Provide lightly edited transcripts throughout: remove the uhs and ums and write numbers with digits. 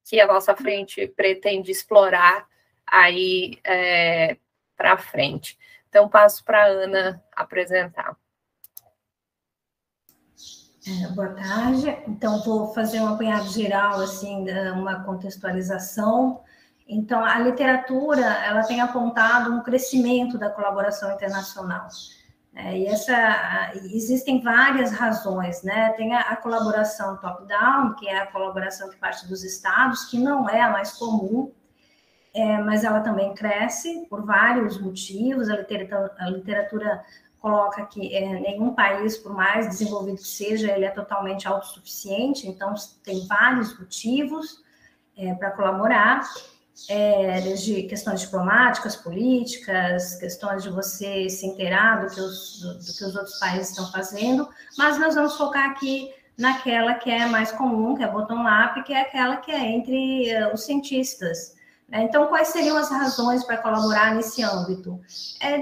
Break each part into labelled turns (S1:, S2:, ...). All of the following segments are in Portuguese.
S1: que a nossa frente pretende explorar aí para frente. Então, passo para a Ana apresentar.
S2: Boa tarde. Então, vou fazer um apanhado geral, assim, uma contextualização. Então, a literatura, ela tem apontado um crescimento da colaboração internacional. Existem várias razões, né? Tem a colaboração top-down, que é a colaboração que parte dos estados, que não é a mais comum, mas ela também cresce por vários motivos. A literatura coloca que nenhum país, por mais desenvolvido que seja, ele é totalmente autossuficiente, então tem vários motivos para colaborar, desde questões diplomáticas, políticas, questões de você se inteirar do que os outros países estão fazendo, mas nós vamos focar aqui naquela que é mais comum, que é bottom-up, que é aquela que é entre os cientistas. Então, quais seriam as razões para colaborar nesse âmbito?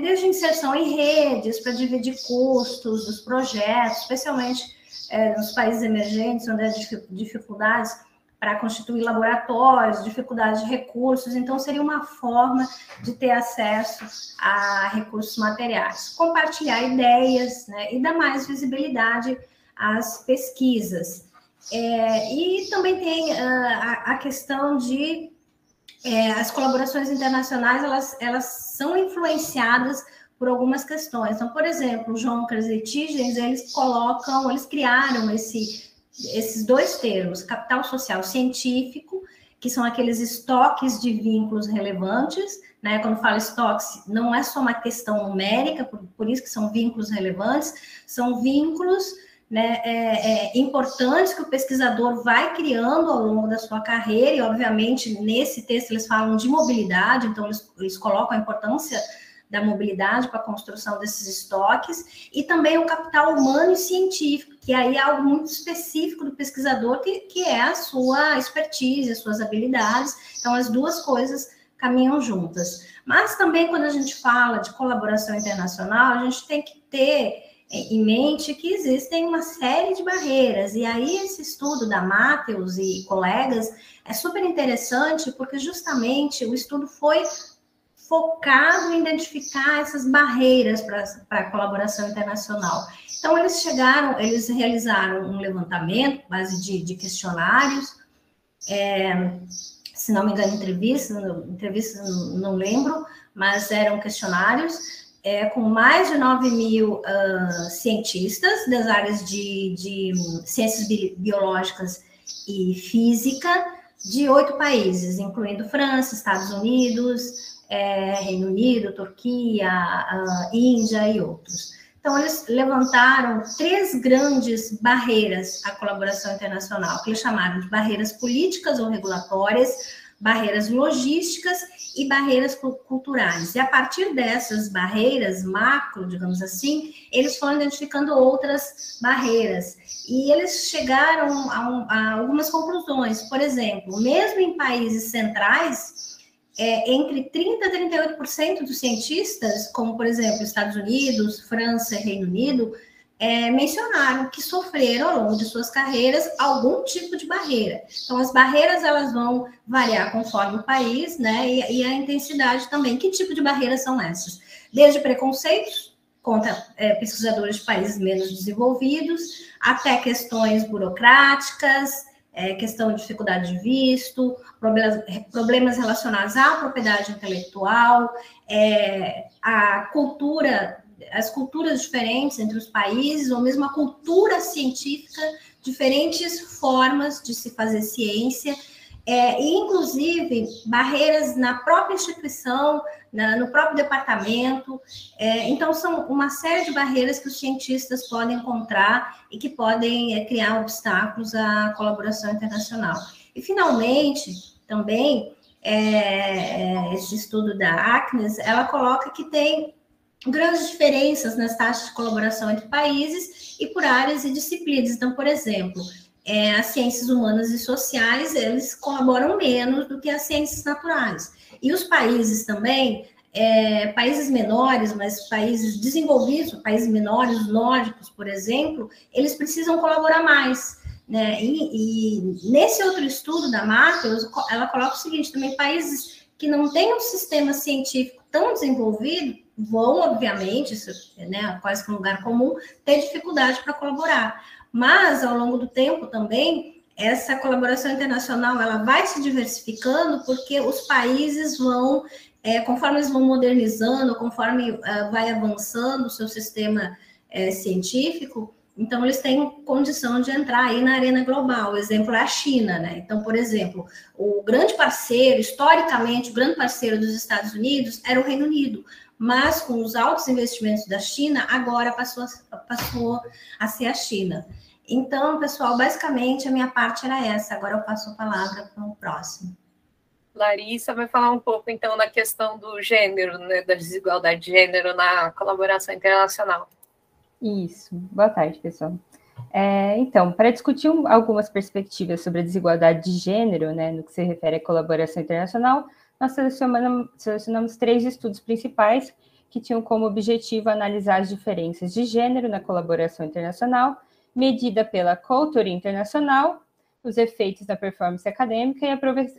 S2: Desde inserção em redes, para dividir custos dos projetos, especialmente nos países emergentes, onde há dificuldades para constituir laboratórios, dificuldades de recursos. Então, seria uma forma de ter acesso a recursos materiais. Compartilhar ideias, né, e dar mais visibilidade às pesquisas. E também tem a questão de as colaborações internacionais, elas são influenciadas por algumas questões. Então, por exemplo, o Jonkers e Tigens, eles criaram esses dois termos, capital social científico, que são aqueles estoques de vínculos relevantes, né? Quando fala estoques, não é só uma questão numérica, por isso que são vínculos relevantes, são vínculos, né, importantes que o pesquisador vai criando ao longo da sua carreira, e obviamente nesse texto eles falam de mobilidade, então eles colocam a importância da mobilidade para a construção desses estoques, e também o capital humano e científico, que aí é algo muito específico do pesquisador, que é a sua expertise, as suas habilidades. Então as duas coisas caminham juntas. Mas também quando a gente fala de colaboração internacional, a gente tem que ter em mente que existem uma série de barreiras, e aí esse estudo da Matheus e colegas é super interessante, porque justamente o estudo foi focado em identificar essas barreiras para a colaboração internacional. Então, eles realizaram um levantamento, base de questionários, se não me engano, entrevistas não lembro, mas eram questionários, com mais de 9.000 cientistas das áreas de ciências biológicas e física de 8 países, incluindo França, Estados Unidos, Reino Unido, Turquia, Índia e outros. Então, eles levantaram 3 grandes barreiras à colaboração internacional, que eles chamaram de barreiras políticas ou regulatórias, barreiras logísticas e barreiras culturais. E a partir dessas barreiras macro, digamos assim, eles foram identificando outras barreiras. E eles chegaram a algumas conclusões. Por exemplo, mesmo em países centrais, entre 30% a 38% dos cientistas, como, por exemplo, Estados Unidos, França e Reino Unido, mencionaram que sofreram ao longo de suas carreiras algum tipo de barreira. Então, as barreiras elas vão variar conforme o país, né? E a intensidade também. Que tipo de barreiras são essas? Desde preconceitos contra pesquisadores de países menos desenvolvidos, até questões burocráticas, questão de dificuldade de visto, problemas relacionados à propriedade intelectual, a cultura, as culturas diferentes entre os países, ou mesmo a cultura científica, diferentes formas de se fazer ciência, e inclusive barreiras na própria instituição, no próprio departamento. Então, são uma série de barreiras que os cientistas podem encontrar e que podem criar obstáculos à colaboração internacional. E, finalmente, também, esse estudo da ACNES, ela coloca que tem grandes diferenças nas taxas de colaboração entre países e por áreas e disciplinas. Então, por exemplo, as ciências humanas e sociais, eles colaboram menos do que as ciências naturais. E os países também, países menores, mas países desenvolvidos, países menores, nórdicos, por exemplo, eles precisam colaborar mais. né? E nesse outro estudo da Matheus, ela coloca o seguinte, também países que não têm um sistema científico tão desenvolvido vão, obviamente, isso, né, quase que um lugar comum, ter dificuldade para colaborar. Mas, ao longo do tempo também, essa colaboração internacional ela vai se diversificando porque os países vão, conforme eles vão modernizando, conforme vai avançando o seu sistema científico, então eles têm condição de entrar aí na arena global. O exemplo é a China, né? Então, por exemplo, o grande parceiro, historicamente, o grande parceiro dos Estados Unidos era o Reino Unido, mas com os altos investimentos da China, agora passou a ser a China. Então, pessoal, basicamente a minha parte era essa. Agora eu passo a palavra para o próximo.
S1: Larissa vai falar um pouco, então, da questão do gênero, né, da desigualdade de gênero na colaboração internacional.
S3: Isso. Boa tarde, pessoal. Então, para discutir algumas perspectivas sobre a desigualdade de gênero, né, no que se refere à colaboração internacional, nós selecionamos 3 estudos principais que tinham como objetivo analisar as diferenças de gênero na colaboração internacional, medida pela coautoria internacional, os efeitos na performance acadêmica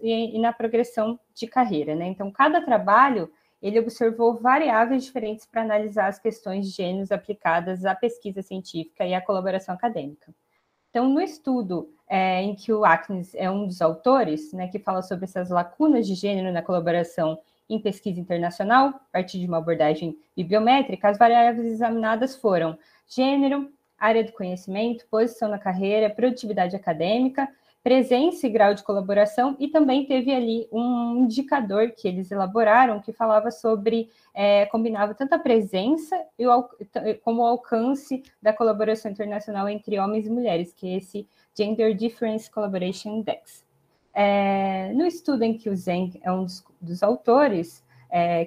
S3: e na progressão de carreira, né? Então, cada trabalho ele observou variáveis diferentes para analisar as questões de gêneros aplicadas à pesquisa científica e à colaboração acadêmica. Então, no estudo em que o Atkins é um dos autores, né, que fala sobre essas lacunas de gênero na colaboração em pesquisa internacional, a partir de uma abordagem bibliométrica, as variáveis examinadas foram gênero, área do conhecimento, posição na carreira, produtividade acadêmica, presença e grau de colaboração, e também teve ali um indicador que eles elaboraram que falava sobre, combinava tanto a presença como o alcance da colaboração internacional entre homens e mulheres, que é esse Gender Difference Collaboration Index. No estudo em que o Zeng é um dos autores,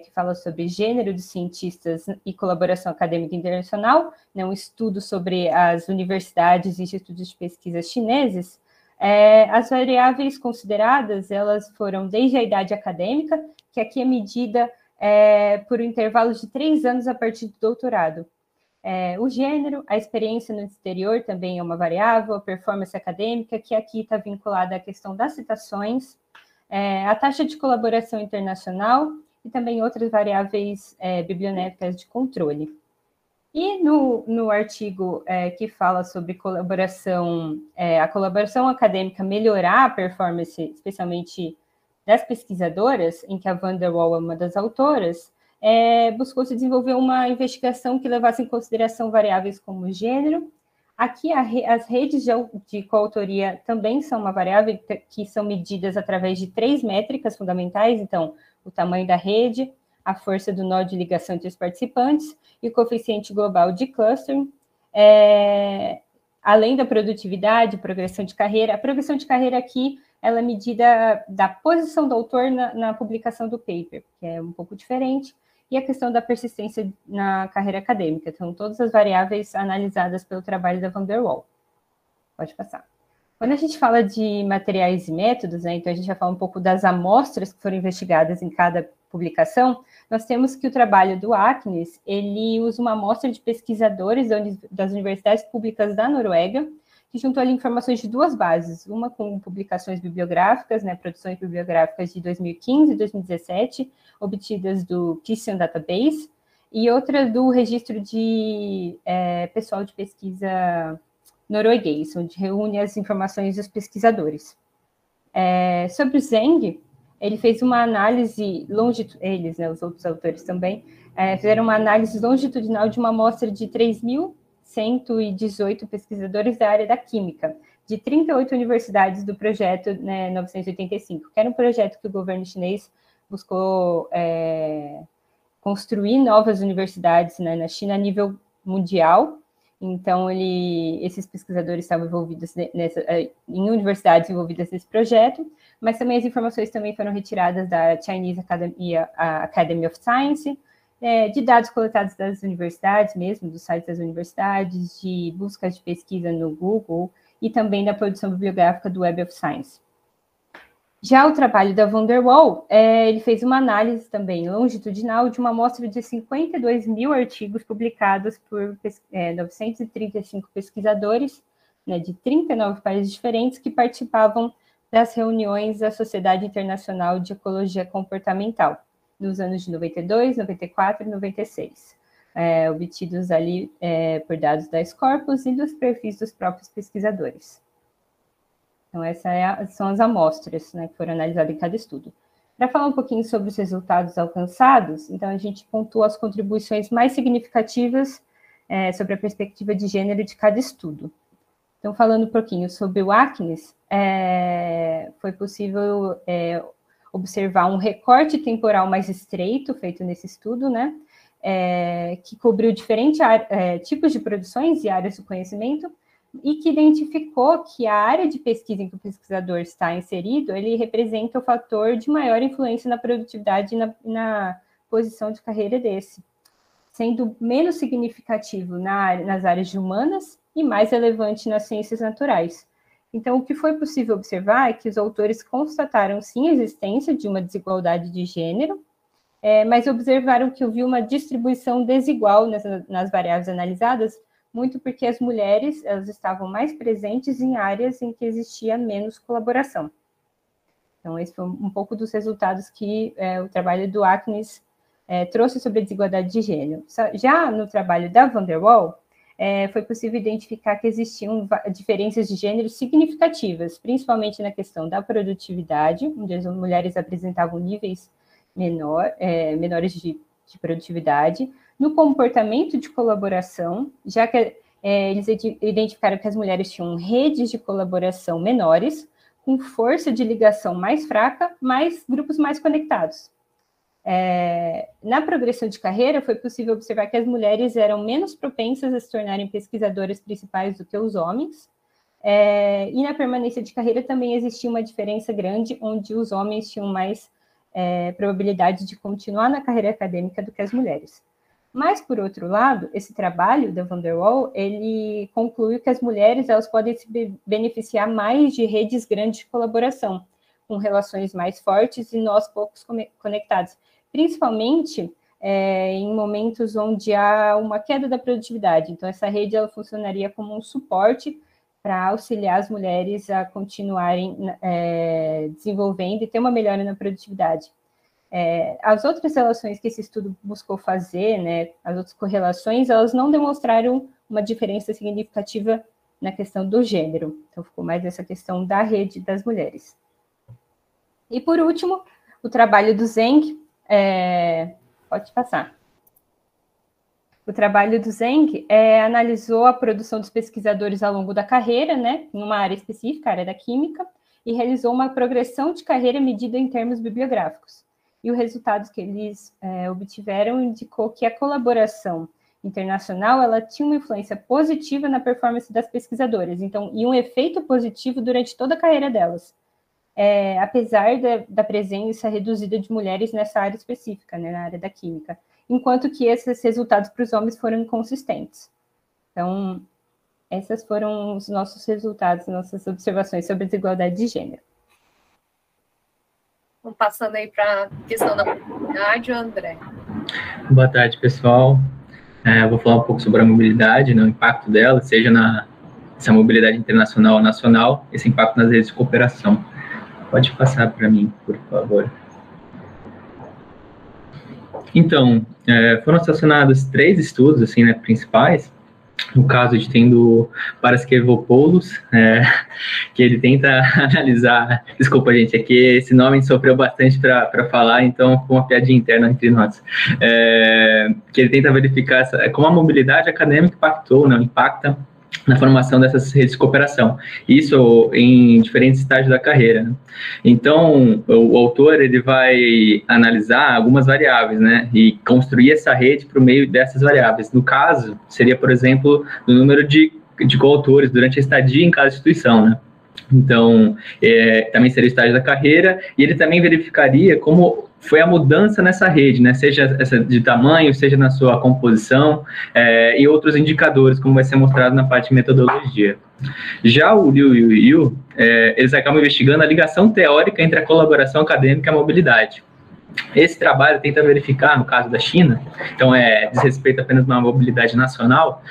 S3: que fala sobre gênero dos cientistas e colaboração acadêmica internacional, né, um estudo sobre as universidades e institutos de pesquisa chineses, as variáveis consideradas, elas foram desde a idade acadêmica, que aqui é medida por um intervalo de 3 anos a partir do doutorado. O gênero, a experiência no exterior também é uma variável, a performance acadêmica, que aqui está vinculada à questão das citações, a taxa de colaboração internacional e também outras variáveis bibliométricas de controle. E no artigo que fala sobre colaboração, a colaboração acadêmica melhorar a performance, especialmente das pesquisadoras, em que a Van der Waal é uma das autoras, buscou-se desenvolver uma investigação que levasse em consideração variáveis como gênero. Aqui, as redes de coautoria também são uma variável que são medidas através de 3 métricas fundamentais, então, o tamanho da rede, a força do nó de ligação entre os participantes e o coeficiente global de clustering, além da produtividade, progressão de carreira. A progressão de carreira aqui, ela é medida da posição do autor na publicação do paper, que é um pouco diferente, e a questão da persistência na carreira acadêmica. Então, todas as variáveis analisadas pelo trabalho da Van der Waal. Pode passar. Quando a gente fala de materiais e métodos, né, então a gente vai falar um pouco das amostras que foram investigadas em cada publicação. Nós temos que o trabalho do Atkins, ele usa uma amostra de pesquisadores das universidades públicas da Noruega, que juntou ali informações de 2 bases, uma com publicações bibliográficas, né, produções bibliográficas de 2015 e 2017, obtidas do Christian Database, e outra do registro de pessoal de pesquisa norueguês, onde reúne as informações dos pesquisadores. Sobre o Zeng, ele fez uma análise eles, né, os outros autores também, fizeram uma análise longitudinal de uma amostra de 3.118 pesquisadores da área da química, de 38 universidades do projeto, né, 985, que era um projeto que o governo chinês buscou construir novas universidades, né, na China a nível mundial. Então, esses pesquisadores estavam envolvidos em universidades envolvidas nesse projeto, mas também as informações também foram retiradas da Chinese Academy of Science, de dados coletados das universidades mesmo, dos sites das universidades, de buscas de pesquisa no Google e também da produção bibliográfica do Web of Science. Já o trabalho da Van der Waal, ele fez uma análise também longitudinal de uma amostra de 52 mil artigos publicados por 935 pesquisadores, né, de 39 países diferentes que participavam das reuniões da Sociedade Internacional de Ecologia Comportamental, nos anos de 92, 94 e 96, obtidos ali por dados da Scopus e dos perfis dos próprios pesquisadores. Então, essas são as amostras, né, que foram analisadas em cada estudo. Para falar um pouquinho sobre os resultados alcançados, então a gente pontua as contribuições mais significativas sobre a perspectiva de gênero de cada estudo. Então, falando um pouquinho sobre o Acnes, foi possível observar um recorte temporal mais estreito feito nesse estudo, né, que cobriu diferentes tipos de produções e áreas do conhecimento, e que identificou que a área de pesquisa em que o pesquisador está inserido, ele representa o fator de maior influência na produtividade e na posição de carreira desse, sendo menos significativo nas áreas de humanas e mais relevante nas ciências naturais. Então, o que foi possível observar é que os autores constataram, sim, a existência de uma desigualdade de gênero, mas observaram que houve uma distribuição desigual nas variáveis analisadas, muito porque as mulheres elas estavam mais presentes em áreas em que existia menos colaboração. Então, esse foi um pouco dos resultados que o trabalho do Acnes trouxe sobre a desigualdade de gênero. Já no trabalho da Van der Waal, foi possível identificar que existiam diferenças de gênero significativas, principalmente na questão da produtividade, onde as mulheres apresentavam níveis menores de produtividade, no comportamento de colaboração, já que eles identificaram que as mulheres tinham redes de colaboração menores, com força de ligação mais fraca, mas grupos mais conectados. Na progressão de carreira, foi possível observar que as mulheres eram menos propensas a se tornarem pesquisadoras principais do que os homens, e na permanência de carreira também existia uma diferença grande, onde os homens tinham mais probabilidade de continuar na carreira acadêmica do que as mulheres. Mas, por outro lado, esse trabalho da Van der Waal, ele concluiu que as mulheres elas podem se beneficiar mais de redes grandes de colaboração, com relações mais fortes e nós poucos conectados, principalmente em momentos onde há uma queda da produtividade. Então, essa rede ela funcionaria como um suporte para auxiliar as mulheres a continuarem desenvolvendo e ter uma melhora na produtividade. As outras relações que esse estudo buscou fazer, né, as outras correlações, elas não demonstraram uma diferença significativa na questão do gênero. Então, ficou mais essa questão da rede das mulheres. E, por último, o trabalho do Zeng, pode passar. O trabalho do Zeng analisou a produção dos pesquisadores ao longo da carreira, né, em uma área específica, a área da química, e realizou uma progressão de carreira medida em termos bibliográficos. E os resultados que eles obtiveram indicou que a colaboração internacional ela tinha uma influência positiva na performance das pesquisadoras, então, e um efeito positivo durante toda a carreira delas, apesar da presença reduzida de mulheres nessa área específica, né, na área da química, enquanto que esses resultados para os homens foram inconsistentes. Então, esses foram os nossos resultados, nossas observações sobre a desigualdade de gênero.
S1: Vamos passando aí para a questão da mobilidade, André.
S4: Boa tarde, pessoal. Eu vou falar um pouco sobre a mobilidade, né, o impacto dela, seja essa mobilidade internacional ou nacional, esse impacto nas redes de cooperação. Pode passar para mim, por favor. Então, foram selecionados 3 estudos assim, né, principais. No caso de tendo Paraskevopoulos, que ele tenta analisar, desculpa gente, é que esse nome sofreu bastante para falar, então foi uma piadinha interna entre nós, que ele tenta verificar como a mobilidade acadêmica impacta na formação dessas redes de cooperação, isso em diferentes estágios da carreira, né? Então, o autor ele vai analisar algumas variáveis, né, e construir essa rede por meio dessas variáveis. No caso, seria, por exemplo, o número de coautores durante a estadia em cada instituição, né? Então, também seria o estágio da carreira, e ele também verificaria como foi a mudança nessa rede, né? Seja essa de tamanho, seja na sua composição, e outros indicadores, como vai ser mostrado na parte de metodologia. Já o Liu e o Yu, eles acabam investigando a ligação teórica entre a colaboração acadêmica e a mobilidade. Esse trabalho tenta verificar, no caso da China, então diz respeito apenas a uma mobilidade nacional,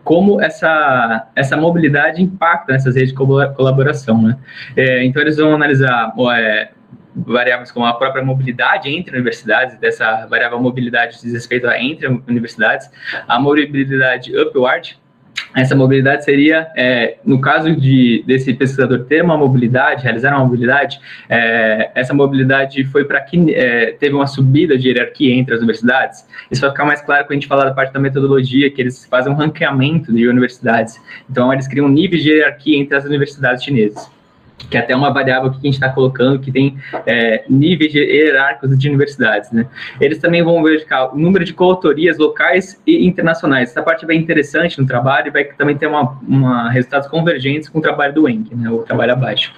S4: como essa mobilidade impacta nessas redes de colaboração, né? Então, eles vão analisar variáveis como a própria mobilidade entre universidades, dessa variável mobilidade diz respeito a entre universidades, a mobilidade upward. Essa mobilidade seria, no caso desse pesquisador ter uma mobilidade, realizar uma mobilidade, essa mobilidade foi para que teve uma subida de hierarquia entre as universidades. Isso vai ficar mais claro quando a gente falar da parte da metodologia, que eles fazem um ranqueamento de universidades. Então, eles criam níveis de hierarquia entre as universidades chinesas, que é até uma variável que a gente está colocando, que tem níveis hierárquicos de universidades, né? Eles também vão verificar o número de coautorias locais e internacionais. Essa parte é bem interessante no trabalho e vai também ter resultados convergentes com o trabalho do Wang, né, o trabalho abaixo.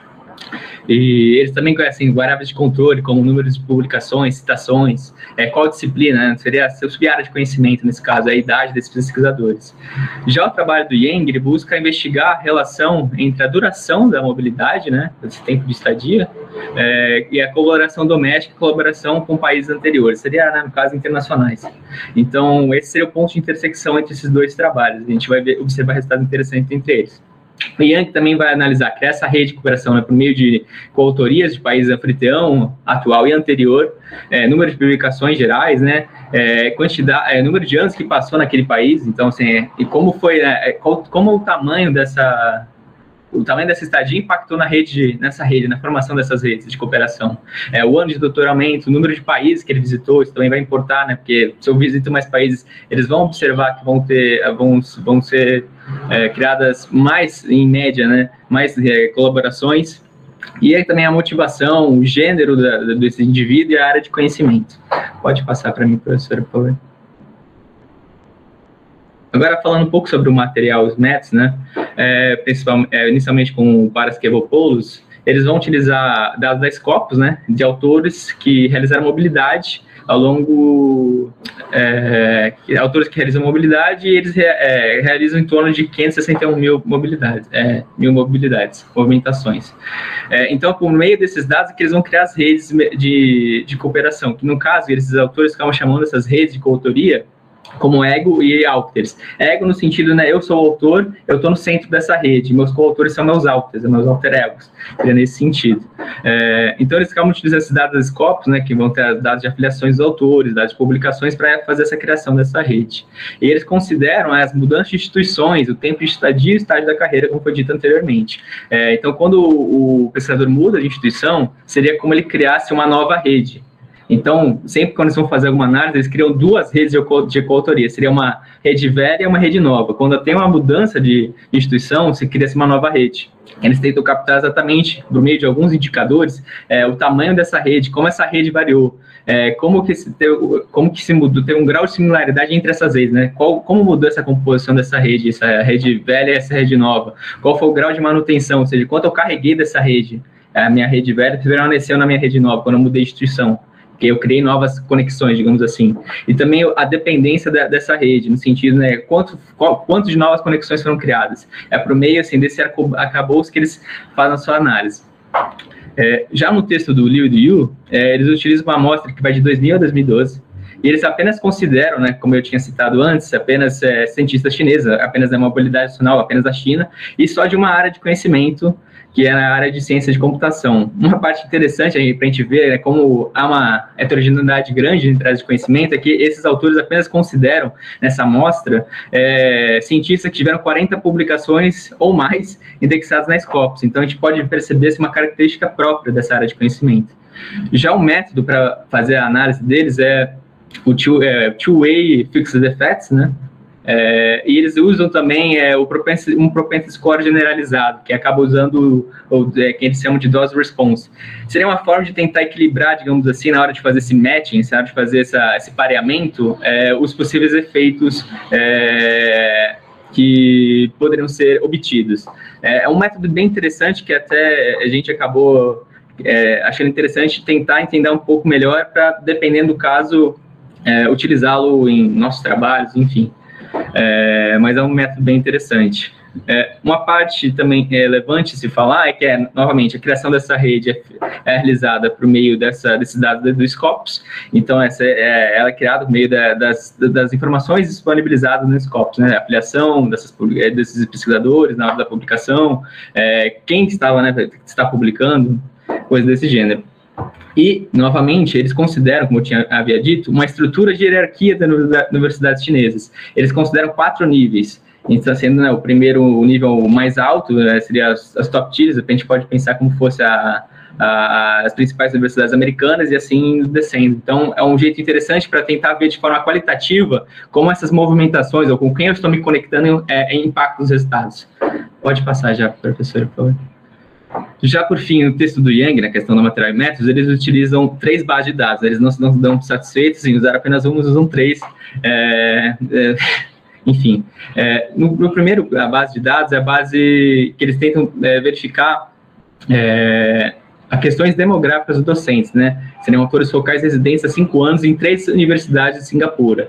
S4: E eles também conhecem variáveis de controle, como o número de publicações, citações, qual disciplina, né? Seria a sub-área de conhecimento, nesse caso, a idade desses pesquisadores. Já o trabalho do Yang, ele busca investigar a relação entre a duração da mobilidade, né, esse tempo de estadia, e a colaboração doméstica e colaboração com países anteriores, seria, né, no caso, internacionais. Então, esse seria o ponto de intersecção entre esses dois trabalhos. A gente vai observar resultados interessantes entre eles. O Yang também vai analisar que essa rede de cooperação, né, por meio de coautorias de países anfitrião, atual e anterior, número de publicações gerais, né, quantidade, número de anos que passou naquele país, então, assim, e como foi, como o tamanho dessa estadia impactou nessa rede, na formação dessas redes de cooperação. O ano de doutoramento, o número de países que ele visitou, isso também vai importar, né? Porque se eu visito mais países, eles vão observar que vão ser criadas mais, em média, né? Mais colaborações. E aí também a motivação, o gênero desse indivíduo e a área de conhecimento. Pode passar para mim, professora, por favor. Agora, falando um pouco sobre o material, os métodos, né, inicialmente com o Paraskevopoulos, eles vão utilizar dados da Scopus, né, de autores que realizaram mobilidade ao longo... autores que realizam mobilidade, e eles realizam em torno de 561 mil movimentações. Então, por meio desses dados, que eles vão criar as redes de cooperação, que no caso, esses autores ficavam chamando essas redes de coautoria como ego e authors. Ego no sentido, né, eu sou o autor, eu estou no centro dessa rede, meus coautores são meus authors, meus alter egos, é nesse sentido. Então, eles acabam utilizando esses dados das Scopus, né, que vão ter dados de afiliações dos autores, dados de publicações, para fazer essa criação dessa rede. E eles consideram as mudanças de instituições, o tempo de estadia e o estágio da carreira, como foi dito anteriormente. Então, quando o pesquisador muda de instituição, seria como ele criasse uma nova rede. Então, sempre quando eles vão fazer alguma análise, eles criam duas redes de coautoria. Seria uma rede velha e uma rede nova. Quando tem uma mudança de instituição, se cria-se uma nova rede. Eles tentam captar exatamente, por meio de alguns indicadores, o tamanho dessa rede, como essa rede variou, como que se mudou, tem um grau de similaridade entre essas redes, né? Como mudou essa composição dessa rede velha e essa rede nova? Qual foi o grau de manutenção, ou seja, quanto eu carreguei dessa rede? A minha rede velha permaneceu na minha rede nova, quando eu mudei de instituição. Que eu criei novas conexões, digamos assim. E também a dependência dessa rede, no sentido, né, quanto de novas conexões foram criadas. Por meio, assim, desse arcabouço que eles fazem a sua análise. Já no texto do Liu e do Yu, eles utilizam uma amostra que vai de 2000 a 2012, e eles apenas consideram, né, como eu tinha citado antes, apenas cientistas chineses, apenas da mobilidade nacional, apenas da China, e só de uma área de conhecimento, que é na área de ciência de computação. Uma parte interessante para a gente ver, né, como há uma heterogeneidade grande entre áreas de conhecimento, é que esses autores apenas consideram, nessa amostra, cientistas que tiveram 40 publicações ou mais indexadas na Scopus. Então, a gente pode perceber uma característica própria dessa área de conhecimento. Já o método para fazer a análise deles é o Two-Way Fixed Effects, né? E eles usam também um propensity score generalizado, que acaba usando que eles chamam de dose response. Seria uma forma de tentar equilibrar, digamos assim, na hora de fazer esse matching, na hora de fazer esse pareamento, os possíveis efeitos que poderiam ser obtidos. É um método bem interessante que até a gente acabou achando interessante tentar entender um pouco melhor para, dependendo do caso, utilizá-lo em nossos trabalhos, enfim. Mas é um método bem interessante. Uma parte também relevante se falar é que, novamente, a criação dessa rede é realizada por meio desses dados do Scopus. Então, ela é criada por meio das informações disponibilizadas no Scopus, né? A afiliação desses pesquisadores na hora da publicação, quem estava, né, está publicando, coisas desse gênero. E, novamente, eles consideram, como eu havia dito, uma estrutura de hierarquia das universidades chinesas. Eles consideram 4 níveis. Então, sendo, né, o nível mais alto, seria as top tiers, a gente pode pensar como fosse as principais universidades americanas e assim descendo. Então, é um jeito interessante para tentar ver de forma qualitativa como essas movimentações, ou com quem eu estou me conectando, impactam os resultados. Pode passar já, professor, por favor. Já por fim, no texto do Yang, na questão do material e métodos, eles utilizam 3 bases de dados. Eles não se dão satisfeitos em usar apenas uma, usam 3. Enfim, no primeiro, a base de dados é a base que eles tentam verificar as questões demográficas dos docentes, né? Seriam autores focais residentes há 5 anos em 3 universidades de Singapura.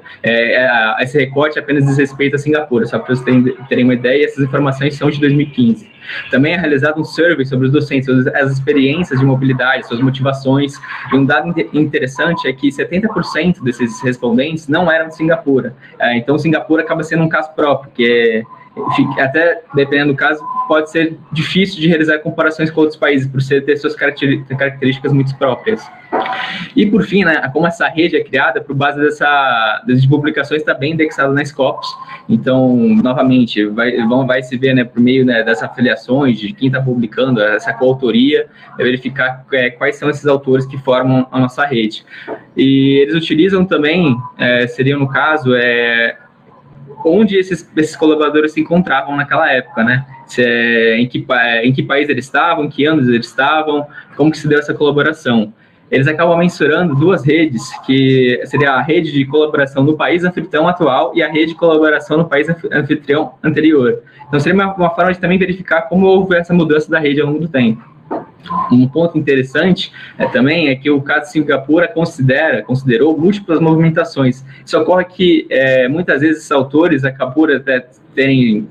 S4: Esse recorte apenas diz respeito a Singapura, só para vocês terem uma ideia, essas informações são de 2015. Também é realizado um survey sobre os docentes, as experiências de mobilidade, suas motivações, e um dado interessante é que 70% desses respondentes não eram de Singapura. Então, Singapura acaba sendo um caso próprio, que até, dependendo do caso, pode ser difícil de realizar comparações com outros países, por ter suas características muito próprias. E, por fim, né, como essa rede é criada, por base dessas publicações, está bem indexada na Scopus. Então, novamente, vai se ver, né, por meio, né, dessas afiliações, de quem está publicando, essa coautoria, verificar quais são esses autores que formam a nossa rede. E eles utilizam também, seriam, no caso, onde esses colaboradores se encontravam naquela época, né? Em que país eles estavam, em que anos eles estavam, como que se deu essa colaboração. Eles acabam mensurando 2 redes, que seria a rede de colaboração no país anfitrião atual e a rede de colaboração no país anfitrião anterior. Então, seria uma forma de também verificar como houve essa mudança da rede ao longo do tempo. Um ponto interessante também é que o caso de Singapura considerou múltiplas movimentações. Isso ocorre que muitas vezes esses autores acabam até terem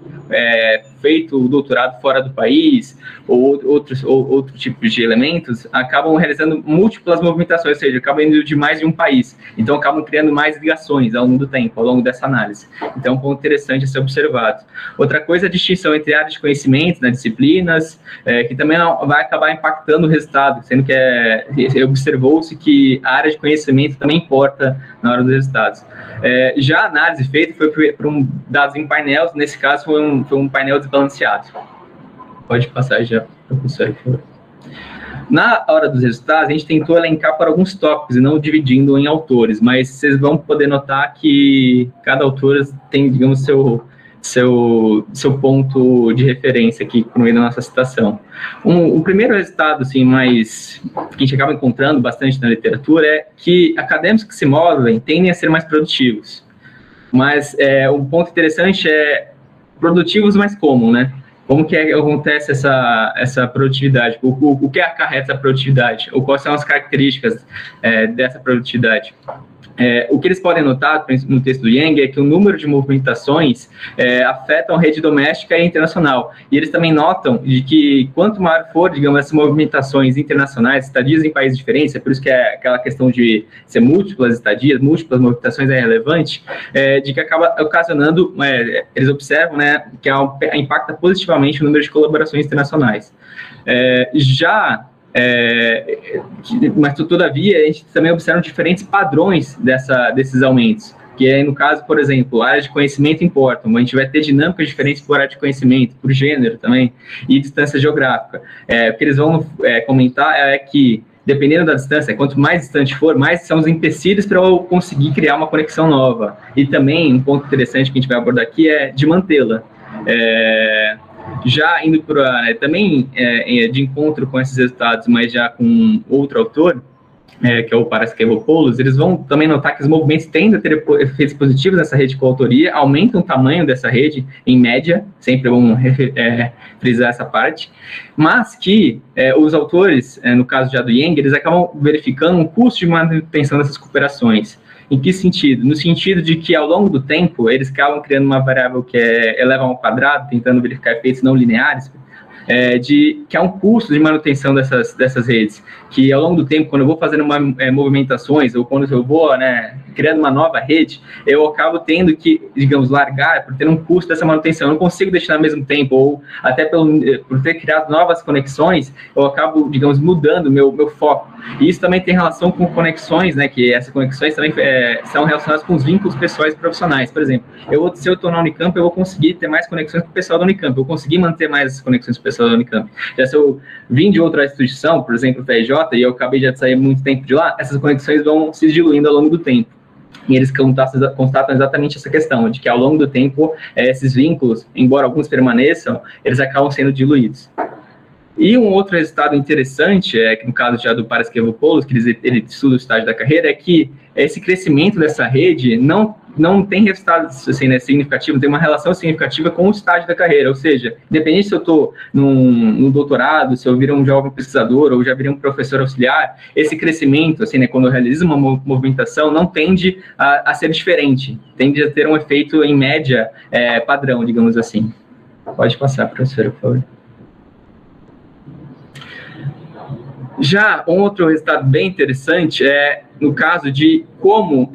S4: feito o doutorado fora do país ou outros tipos de elementos, acabam realizando múltiplas movimentações, ou seja, acabam indo de mais de um país. Então, acabam criando mais ligações ao longo do tempo, ao longo dessa análise. Então, é um ponto interessante a ser observado. Outra coisa é a distinção entre áreas de conhecimento, nas disciplinas, que também vai acabar impactando o resultado, sendo que observou-se que a área de conhecimento também importa na hora dos resultados. Já a análise feita foi por dados em painel, nesse caso foi um painel desbalanceado. Pode passar já, professor, por favor. Na hora dos resultados, a gente tentou elencar para alguns tópicos e não dividindo em autores, mas vocês vão poder notar que cada autor tem, digamos, seu ponto de referência aqui no meio da nossa citação. O primeiro resultado, assim, mais que a gente acaba encontrando bastante na literatura é que acadêmicos que se movem tendem a ser mais produtivos. Mas um ponto interessante é produtivos mais como, né? Como que acontece essa produtividade? O que acarreta essa produtividade? Ou quais são as características dessa produtividade? O que eles podem notar no texto do Yang é que o número de movimentações afetam a rede doméstica e internacional. E eles também notam de que quanto maior for, digamos, essas movimentações internacionais, estadias em países diferentes, é por isso que aquela questão de ser múltiplas estadias, múltiplas movimentações é relevante, de que acaba ocasionando, eles observam, né, que impacta positivamente o número de colaborações internacionais. Mas, todavia, a gente também observa diferentes padrões desses aumentos, que no caso, por exemplo, áreas de conhecimento importam, a gente vai ter dinâmicas diferentes por área de conhecimento, por gênero também, e distância geográfica. O que eles vão comentar é que, dependendo da distância, quanto mais distante for, mais são os empecilhos para eu conseguir criar uma conexão nova. E também, um ponto interessante que a gente vai abordar aqui é de mantê-la. Já indo para também de encontro com esses resultados, mas já com outro autor, que é o Paraskevopoulous, eles vão também notar que os movimentos tendem a ter efeitos positivos nessa rede de coautoria, aumentam o tamanho dessa rede, em média, sempre vamos frisar essa parte, mas que os autores, no caso já do Yang, eles acabam verificando um custo de manutenção dessas cooperações. Em que sentido? No sentido de que, ao longo do tempo, eles acabam criando uma variável que é eleva ao quadrado, tentando verificar efeitos não lineares, que há um custo de manutenção dessas redes, que ao longo do tempo, quando eu vou fazendo movimentações, ou quando eu vou criando uma nova rede, eu acabo tendo que, digamos, largar, por ter um custo dessa manutenção. Eu não consigo deixar ao mesmo tempo, ou até por ter criado novas conexões, eu acabo, digamos, mudando meu foco. E isso também tem relação com conexões, que essas conexões também são relacionadas com os vínculos pessoais e profissionais. Por exemplo, se eu estou na Unicamp, eu vou conseguir ter mais conexões com o pessoal da Unicamp, eu vou conseguir manter mais essas conexões com o pessoal da Unicamp. Já se eu vim de outra instituição, por exemplo, o FRJ, e eu acabei de sair muito tempo de lá, essas conexões vão se diluindo ao longo do tempo. E eles constatam exatamente essa questão, de que ao longo do tempo, esses vínculos, embora alguns permaneçam, eles acabam sendo diluídos. E um outro resultado interessante, que no caso já do Paraskevopoulous, que ele estuda o estágio da carreira, é que esse crescimento dessa rede não tem resultado assim, significativo, tem uma relação significativa com o estágio da carreira, ou seja, independente se eu estou no doutorado, se eu vir um jovem pesquisador ou já virei um professor auxiliar, esse crescimento, assim, quando eu realizo uma movimentação, não tende a ser diferente, tende a ter um efeito, em média, padrão, digamos assim. Pode passar, professora, por favor. Já um outro resultado bem interessante no caso de como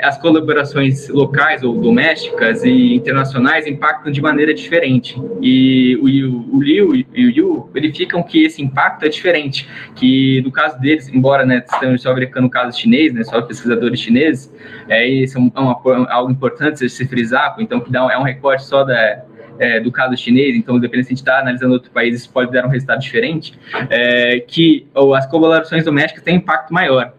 S4: as colaborações locais ou domésticas e internacionais impactam de maneira diferente. E o Liu e o Yu verificam que esse impacto é diferente, que no caso deles, embora estamos só verificando o caso chinês, só pesquisadores chineses, isso é algo importante de se frisar, então que é um recorte só do caso chinês, então, dependendo se a gente está analisando outro país, isso pode dar um resultado diferente, que as colaborações domésticas têm impacto maior.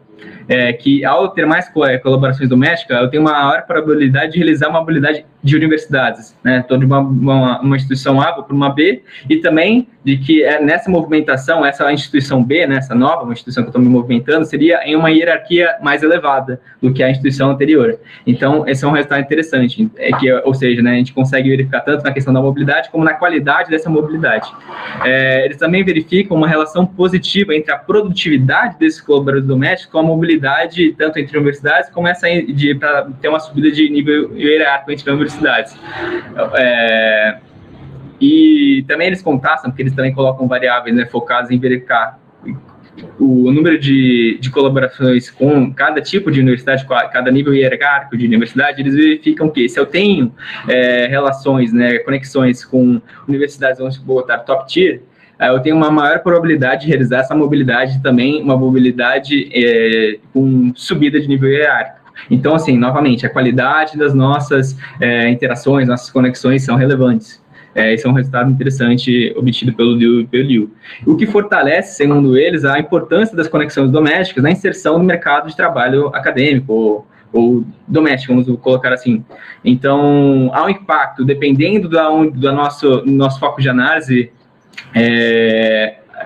S4: Que ao ter mais colaborações domésticas, eu tenho uma maior probabilidade de realizar uma mobilidade de universidades, então de uma instituição A para uma B, e também de que nessa movimentação, essa instituição B, essa nova, uma instituição que eu estou me movimentando, seria em uma hierarquia mais elevada do que a instituição anterior. Então, esse é um resultado interessante, ou seja, a gente consegue verificar tanto na questão da mobilidade como na qualidade dessa mobilidade. Eles também verificam uma relação positiva entre a produtividade desses colaboradores domésticos com a mobilidade, tanto entre universidades, como essa para ter uma subida de nível hierárquico entre universidades. E também eles contrastam, porque eles também colocam variáveis focadas em verificar o número de colaborações com cada tipo de universidade, cada nível hierárquico de universidade. Eles verificam que se eu tenho relações, conexões com universidades, vamos botar top tier, eu tenho uma maior probabilidade de realizar essa mobilidade também, uma mobilidade com subida de nível hierárquico. Então, assim, novamente, a qualidade das nossas interações, nossas conexões são relevantes. Esse é um resultado interessante obtido pelo Liu. O que fortalece, segundo eles, a importância das conexões domésticas na inserção no mercado de trabalho acadêmico ou doméstico, vamos colocar assim. Então, há um impacto, dependendo do nosso foco de análise,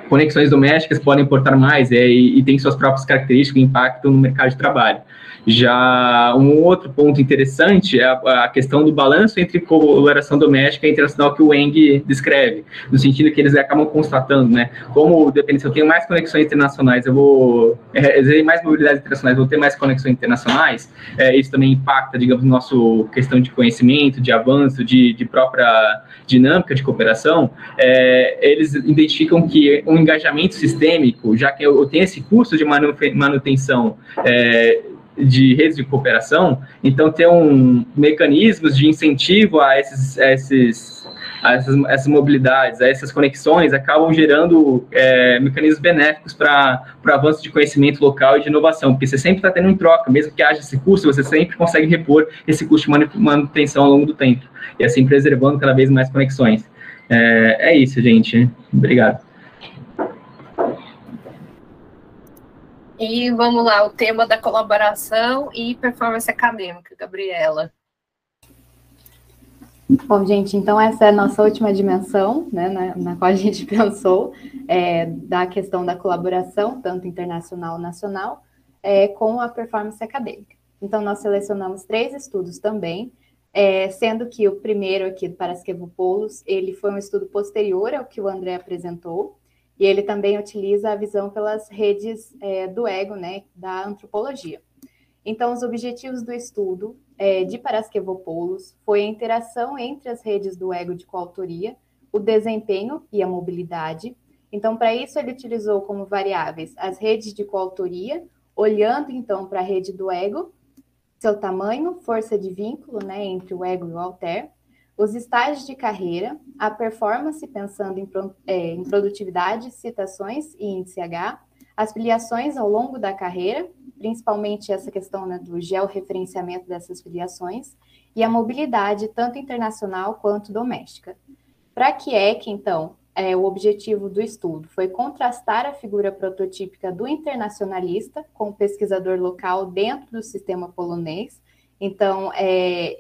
S4: conexões domésticas podem importar mais e têm suas próprias características e impactam no mercado de trabalho. Já um outro ponto interessante é a questão do balanço entre colaboração doméstica e internacional que o Wang descreve, no sentido que eles acabam constatando, como, depende, se eu tenho mais conexões internacionais, eu vou exercer mais mobilidades internacionais, vou ter mais conexões internacionais, isso também impacta, digamos, nossa questão de conhecimento, de avanço, de própria dinâmica de cooperação. Eles identificam que um engajamento sistêmico, já que eu tenho esse custo de manutenção de redes de cooperação, então ter mecanismos de incentivo a essas mobilidades, a essas conexões, acabam gerando mecanismos benéficos para o avanço de conhecimento local e de inovação, porque você sempre está tendo em troca, mesmo que haja esse custo, você sempre consegue repor esse custo de manutenção ao longo do tempo, e assim preservando cada vez mais conexões. É isso, gente. Obrigado.
S1: E vamos lá, o tema da colaboração e performance acadêmica, Gabriela.
S5: Bom, gente, então essa é a nossa última dimensão, na qual a gente pensou, da questão da colaboração, tanto internacional ou nacional. com a performance acadêmica. Então, nós selecionamos 3 estudos também, sendo que o primeiro aqui do Paraskevopoulos, ele foi um estudo posterior ao que o André apresentou, e ele também utiliza a visão pelas redes do ego, né, da antropologia. Então, os objetivos do estudo de Paraskevopoulos foi a interação entre as redes do ego de coautoria, o desempenho e a mobilidade. Então, para isso, ele utilizou como variáveis as redes de coautoria, olhando, então, para a rede do ego, seu tamanho, força de vínculo, né, entre o ego e o alter, os estágios de carreira, a performance, pensando em produtividade, citações e índice H, as filiações ao longo da carreira, principalmente essa questão, né, do georreferenciamento dessas filiações, e a mobilidade, tanto internacional quanto doméstica. Para a Kieck, então, o objetivo do estudo foi contrastar a figura prototípica do internacionalista com o pesquisador local dentro do sistema polonês. Então,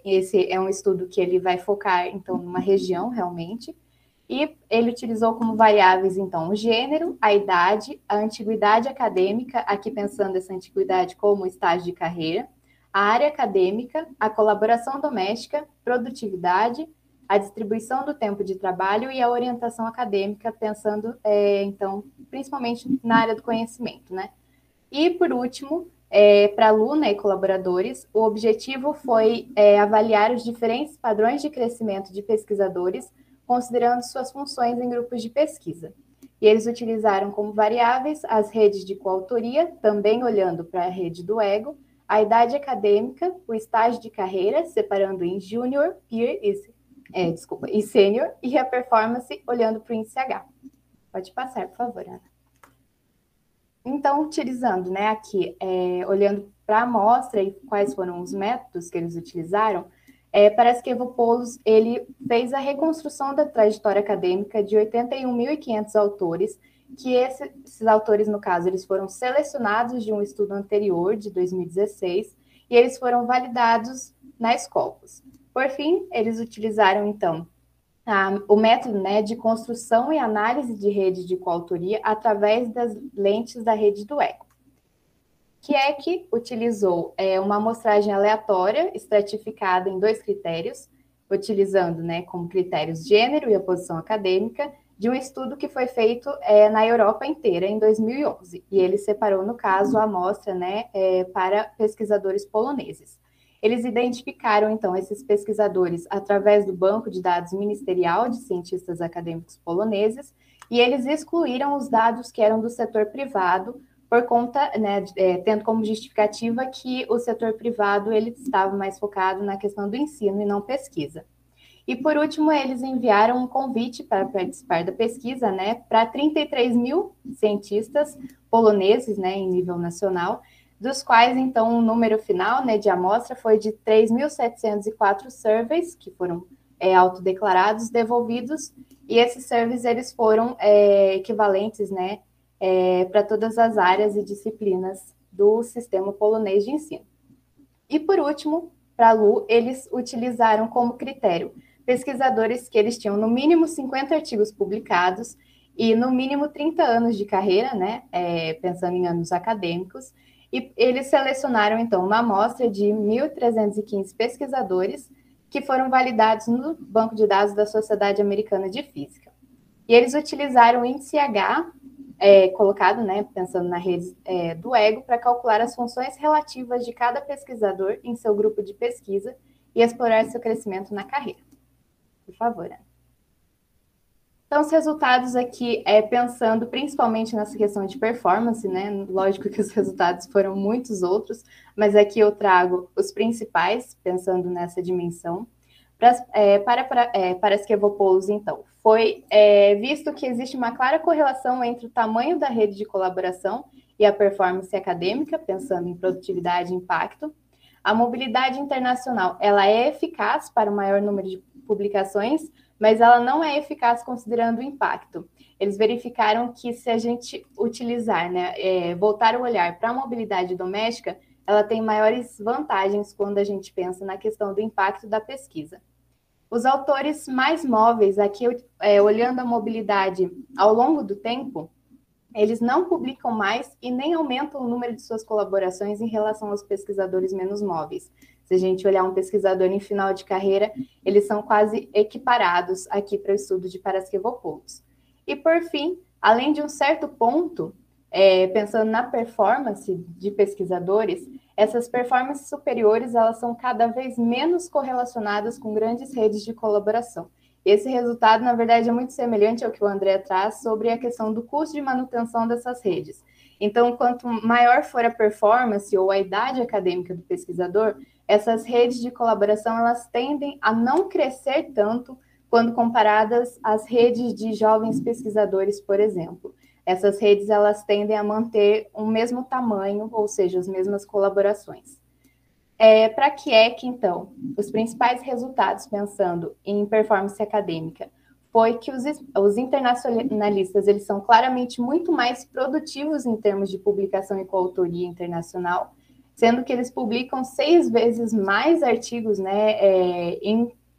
S5: esse é um estudo que ele vai focar, então, numa região, realmente, e ele utilizou como variáveis, então, o gênero, a idade, a antiguidade acadêmica, aqui pensando essa antiguidade como estágio de carreira, a área acadêmica, a colaboração doméstica, produtividade, a distribuição do tempo de trabalho e a orientação acadêmica, pensando, então, principalmente na área do conhecimento, né? E, por último, para aluna e colaboradores, o objetivo foi avaliar os diferentes padrões de crescimento de pesquisadores, considerando suas funções em grupos de pesquisa. E eles utilizaram como variáveis as redes de coautoria, também olhando para a rede do ego, a idade acadêmica, o estágio de carreira, separando em júnior, peer e sênior, e a performance olhando para o índice H. Pode passar, por favor, Ana. Então, utilizando, né, aqui, olhando para a amostra e quais foram os métodos que eles utilizaram, Paraskevopoulos, ele fez a reconstrução da trajetória acadêmica de 81.500 autores, que esses autores, no caso, eles foram selecionados de um estudo anterior, de 2016, e eles foram validados na Scopus. Por fim, eles utilizaram, então, o método, né, de construção e análise de rede de coautoria através das lentes da rede do ego. Kieck utilizou uma amostragem aleatória, estratificada em 2 critérios, utilizando, né, como critérios gênero e a posição acadêmica, de um estudo que foi feito na Europa inteira, em 2011. E ele separou, no caso, a amostra, né, para pesquisadores poloneses. Eles identificaram, então, esses pesquisadores através do banco de dados ministerial de cientistas acadêmicos poloneses, e eles excluíram os dados que eram do setor privado, por conta, né, tendo como justificativa que o setor privado ele estava mais focado na questão do ensino e não pesquisa. E, por último, eles enviaram um convite para participar da pesquisa, né, para 33.000 cientistas poloneses, né, em nível nacional, dos quais, então, o número final, né, de amostra foi de 3.704 surveys, que foram autodeclarados, devolvidos, e esses surveys, eles foram equivalentes, né, para todas as áreas e disciplinas do sistema polonês de ensino. E, por último, para a LU, eles utilizaram como critério pesquisadores que eles tinham no mínimo 50 artigos publicados e no mínimo 30 anos de carreira, né, pensando em anos acadêmicos, e eles selecionaram, então, uma amostra de 1.315 pesquisadores que foram validados no banco de dados da Sociedade Americana de Física. E eles utilizaram o índice H, colocado, né, pensando na rede do ego, para calcular as funções relativas de cada pesquisador em seu grupo de pesquisa e explorar seu crescimento na carreira. Por favor, Ana. Então, os resultados aqui, pensando principalmente nessa questão de performance, né? Lógico que os resultados foram muitos outros, mas aqui eu trago os principais, pensando nessa dimensão. Para Paraskevopoulos, então, foi visto que existe uma clara correlação entre o tamanho da rede de colaboração e a performance acadêmica, pensando em produtividade e impacto. A mobilidade internacional, ela é eficaz para o maior número de publicações, mas ela não é eficaz considerando o impacto. Eles verificaram que se a gente utilizar, né, voltar o olhar para a mobilidade doméstica, ela tem maiores vantagens quando a gente pensa na questão do impacto da pesquisa. Os autores mais móveis, aqui olhando a mobilidade ao longo do tempo, eles não publicam mais e nem aumentam o número de suas colaborações em relação aos pesquisadores menos móveis. Se a gente olhar um pesquisador em final de carreira, eles são quase equiparados aqui para o estudo de Paraskevopoulous. E, por fim, além de um certo ponto, pensando na performance de pesquisadores, essas performances superiores elas são cada vez menos correlacionadas com grandes redes de colaboração. Esse resultado, na verdade, é muito semelhante ao que o André traz sobre a questão do custo de manutenção dessas redes. Então, quanto maior for a performance ou a idade acadêmica do pesquisador, essas redes de colaboração elas tendem a não crescer tanto quando comparadas às redes de jovens pesquisadores, por exemplo. Essas redes elas tendem a manter o mesmo tamanho, ou seja, as mesmas colaborações. Para a QIEC, então, os principais resultados, pensando em performance acadêmica, foi que os internacionalistas eles são claramente muito mais produtivos em termos de publicação e coautoria internacional, sendo que eles publicam 6 vezes mais artigos, né,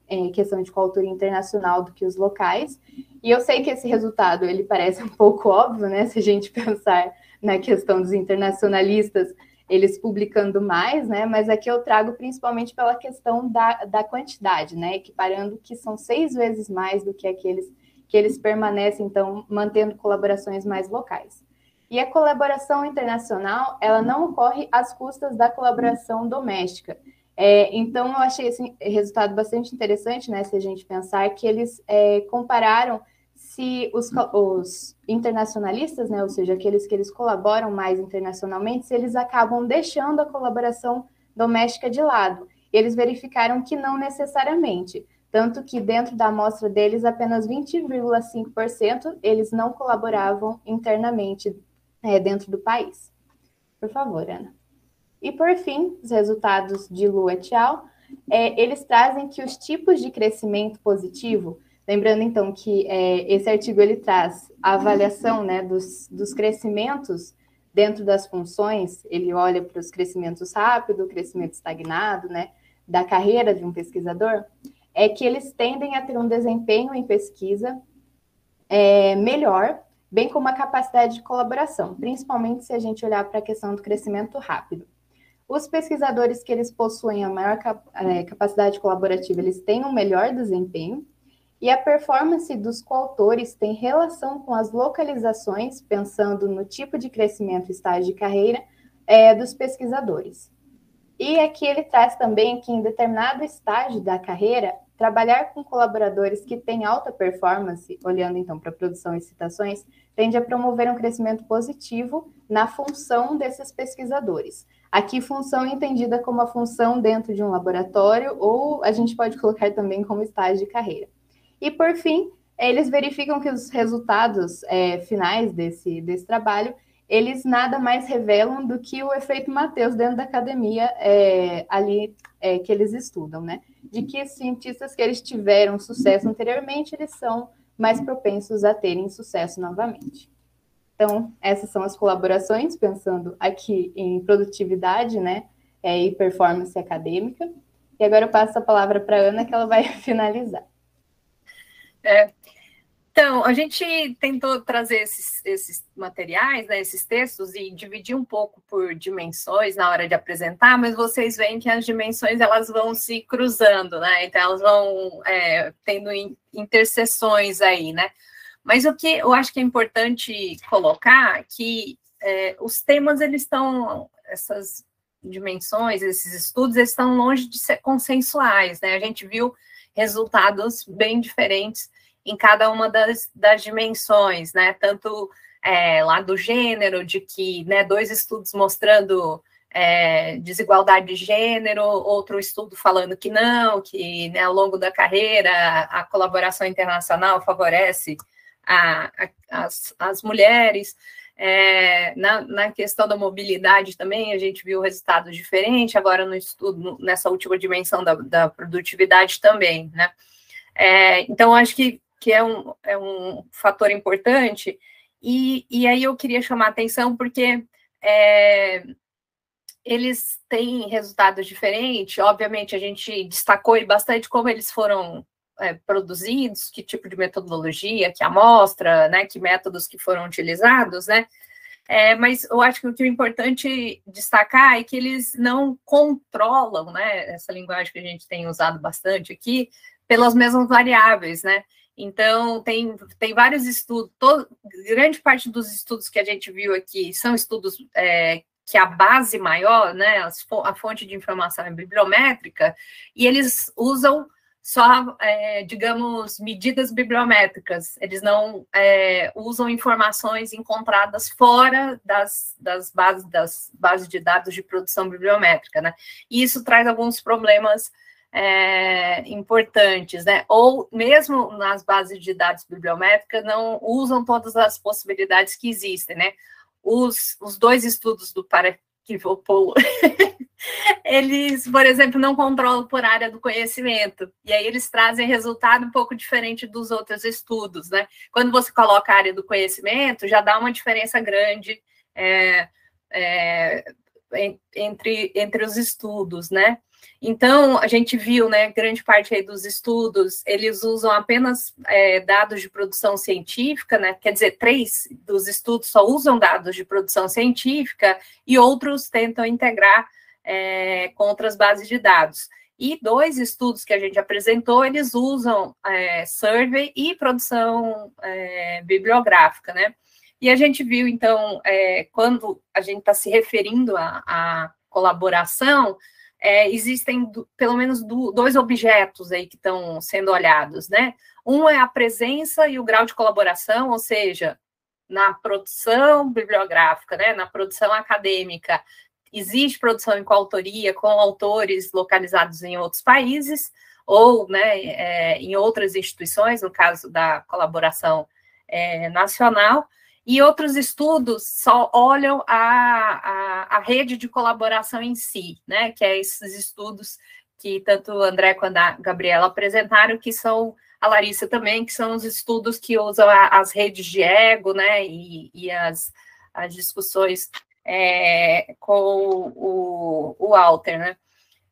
S5: em questão de coautoria internacional do que os locais. E eu sei que esse resultado ele parece um pouco óbvio, né, se a gente pensar na questão dos internacionalistas, eles publicando mais, né? Mas aqui eu trago principalmente pela questão da quantidade, né? Equiparando que são 6 vezes mais do que aqueles que eles permanecem, então, mantendo colaborações mais locais. E a colaboração internacional, ela não ocorre às custas da colaboração doméstica. Então, eu achei esse resultado bastante interessante, né? Se a gente pensar que eles compararam se os internacionalistas, né, ou seja, aqueles que eles colaboram mais internacionalmente, se eles acabam deixando a colaboração doméstica de lado. Eles verificaram que não necessariamente, tanto que dentro da amostra deles, apenas 20,5% eles não colaboravam internamente dentro do país. Por favor, Ana. E por fim, os resultados de Lu et al., eles trazem que os tipos de crescimento positivo. Lembrando, então, que esse artigo ele traz a avaliação, né, dos crescimentos dentro das funções, ele olha para os crescimentos rápidos, crescimento estagnado, né, da carreira de um pesquisador, que eles tendem a ter um desempenho em pesquisa melhor, bem como a capacidade de colaboração, principalmente se a gente olhar para a questão do crescimento rápido. Os pesquisadores que eles possuem a maior capacidade colaborativa, eles têm um melhor desempenho, e a performance dos coautores tem relação com as localizações, pensando no tipo de crescimento e estágio de carreira dos pesquisadores. E aqui ele traz também que em determinado estágio da carreira, trabalhar com colaboradores que têm alta performance, olhando então para a produção e citações, tende a promover um crescimento positivo na função desses pesquisadores. Aqui, função entendida como a função dentro de um laboratório, ou a gente pode colocar também como estágio de carreira. E, por fim, eles verificam que os resultados finais desse trabalho, eles nada mais revelam do que o efeito Matheus dentro da academia que eles estudam, né? De que os cientistas que eles tiveram sucesso anteriormente, eles são mais propensos a terem sucesso novamente. Então, essas são as colaborações, pensando aqui em produtividade, né? E performance acadêmica. E agora eu passo a palavra para a Ana, que ela vai finalizar.
S1: Então, a gente tentou trazer esses materiais, né, esses textos, e dividir um pouco por dimensões na hora de apresentar, mas vocês veem que as dimensões elas vão se cruzando, né? Então, elas vão tendo interseções aí, né? Mas o que eu acho que é importante colocar que os temas, eles estão, essas dimensões, esses estudos, eles estão longe de ser consensuais, né? A gente viu resultados bem diferentes em cada uma das dimensões, né? Tanto lá do gênero, de que, né, 2 estudos mostrando desigualdade de gênero, outro estudo falando que não, que, né, ao longo da carreira a colaboração internacional favorece as mulheres. Na questão da mobilidade também a gente viu resultados diferentes, agora no estudo, nessa última dimensão da produtividade também, né? Então, acho que é um fator importante, e aí eu queria chamar a atenção porque eles têm resultados diferentes. Obviamente, a gente destacou bastante como eles foram produzidos, que tipo de metodologia, que amostra, né, que métodos que foram utilizados, né? Mas eu acho que o que é importante destacar é que eles não controlam, né, essa linguagem que a gente tem usado bastante aqui, pelas mesmas variáveis, né? Então, tem vários estudos, grande parte dos estudos que a gente viu aqui são estudos que a base maior, né, a fonte de informação é bibliométrica, e eles usam só, digamos, medidas bibliométricas, eles não usam informações encontradas fora das bases de dados de produção bibliométrica, né? E isso traz alguns problemas importantes, né? Ou mesmo nas bases de dados bibliométricas não usam todas as possibilidades que existem, né? Os dois estudos do Paraquivopoulos, eles, por exemplo, não controlam por área do conhecimento, e aí eles trazem resultado um pouco diferente dos outros estudos, né? Quando você coloca a área do conhecimento, já dá uma diferença grande entre os estudos, né? Então, a gente viu, né, grande parte aí dos estudos, eles usam apenas dados de produção científica, né, quer dizer, 3 dos estudos só usam dados de produção científica e outros tentam integrar com outras bases de dados. E 2 estudos que a gente apresentou, eles usam survey e produção bibliográfica, né? E a gente viu, então, quando a gente está se referindo à colaboração, existem pelo menos 2 objetos aí que estão sendo olhados, né? Um é a presença e o grau de colaboração, ou seja, na produção bibliográfica, né, na produção acadêmica, existe produção em coautoria com autores localizados em outros países ou, né, em outras instituições, no caso da colaboração nacional. E outros estudos só olham a rede de colaboração em si, né? Que é esses estudos que tanto o André quanto a Gabriela apresentaram, que são, a Larissa também, que são os estudos que usam as redes de ego, né? E as discussões com o Walter, né?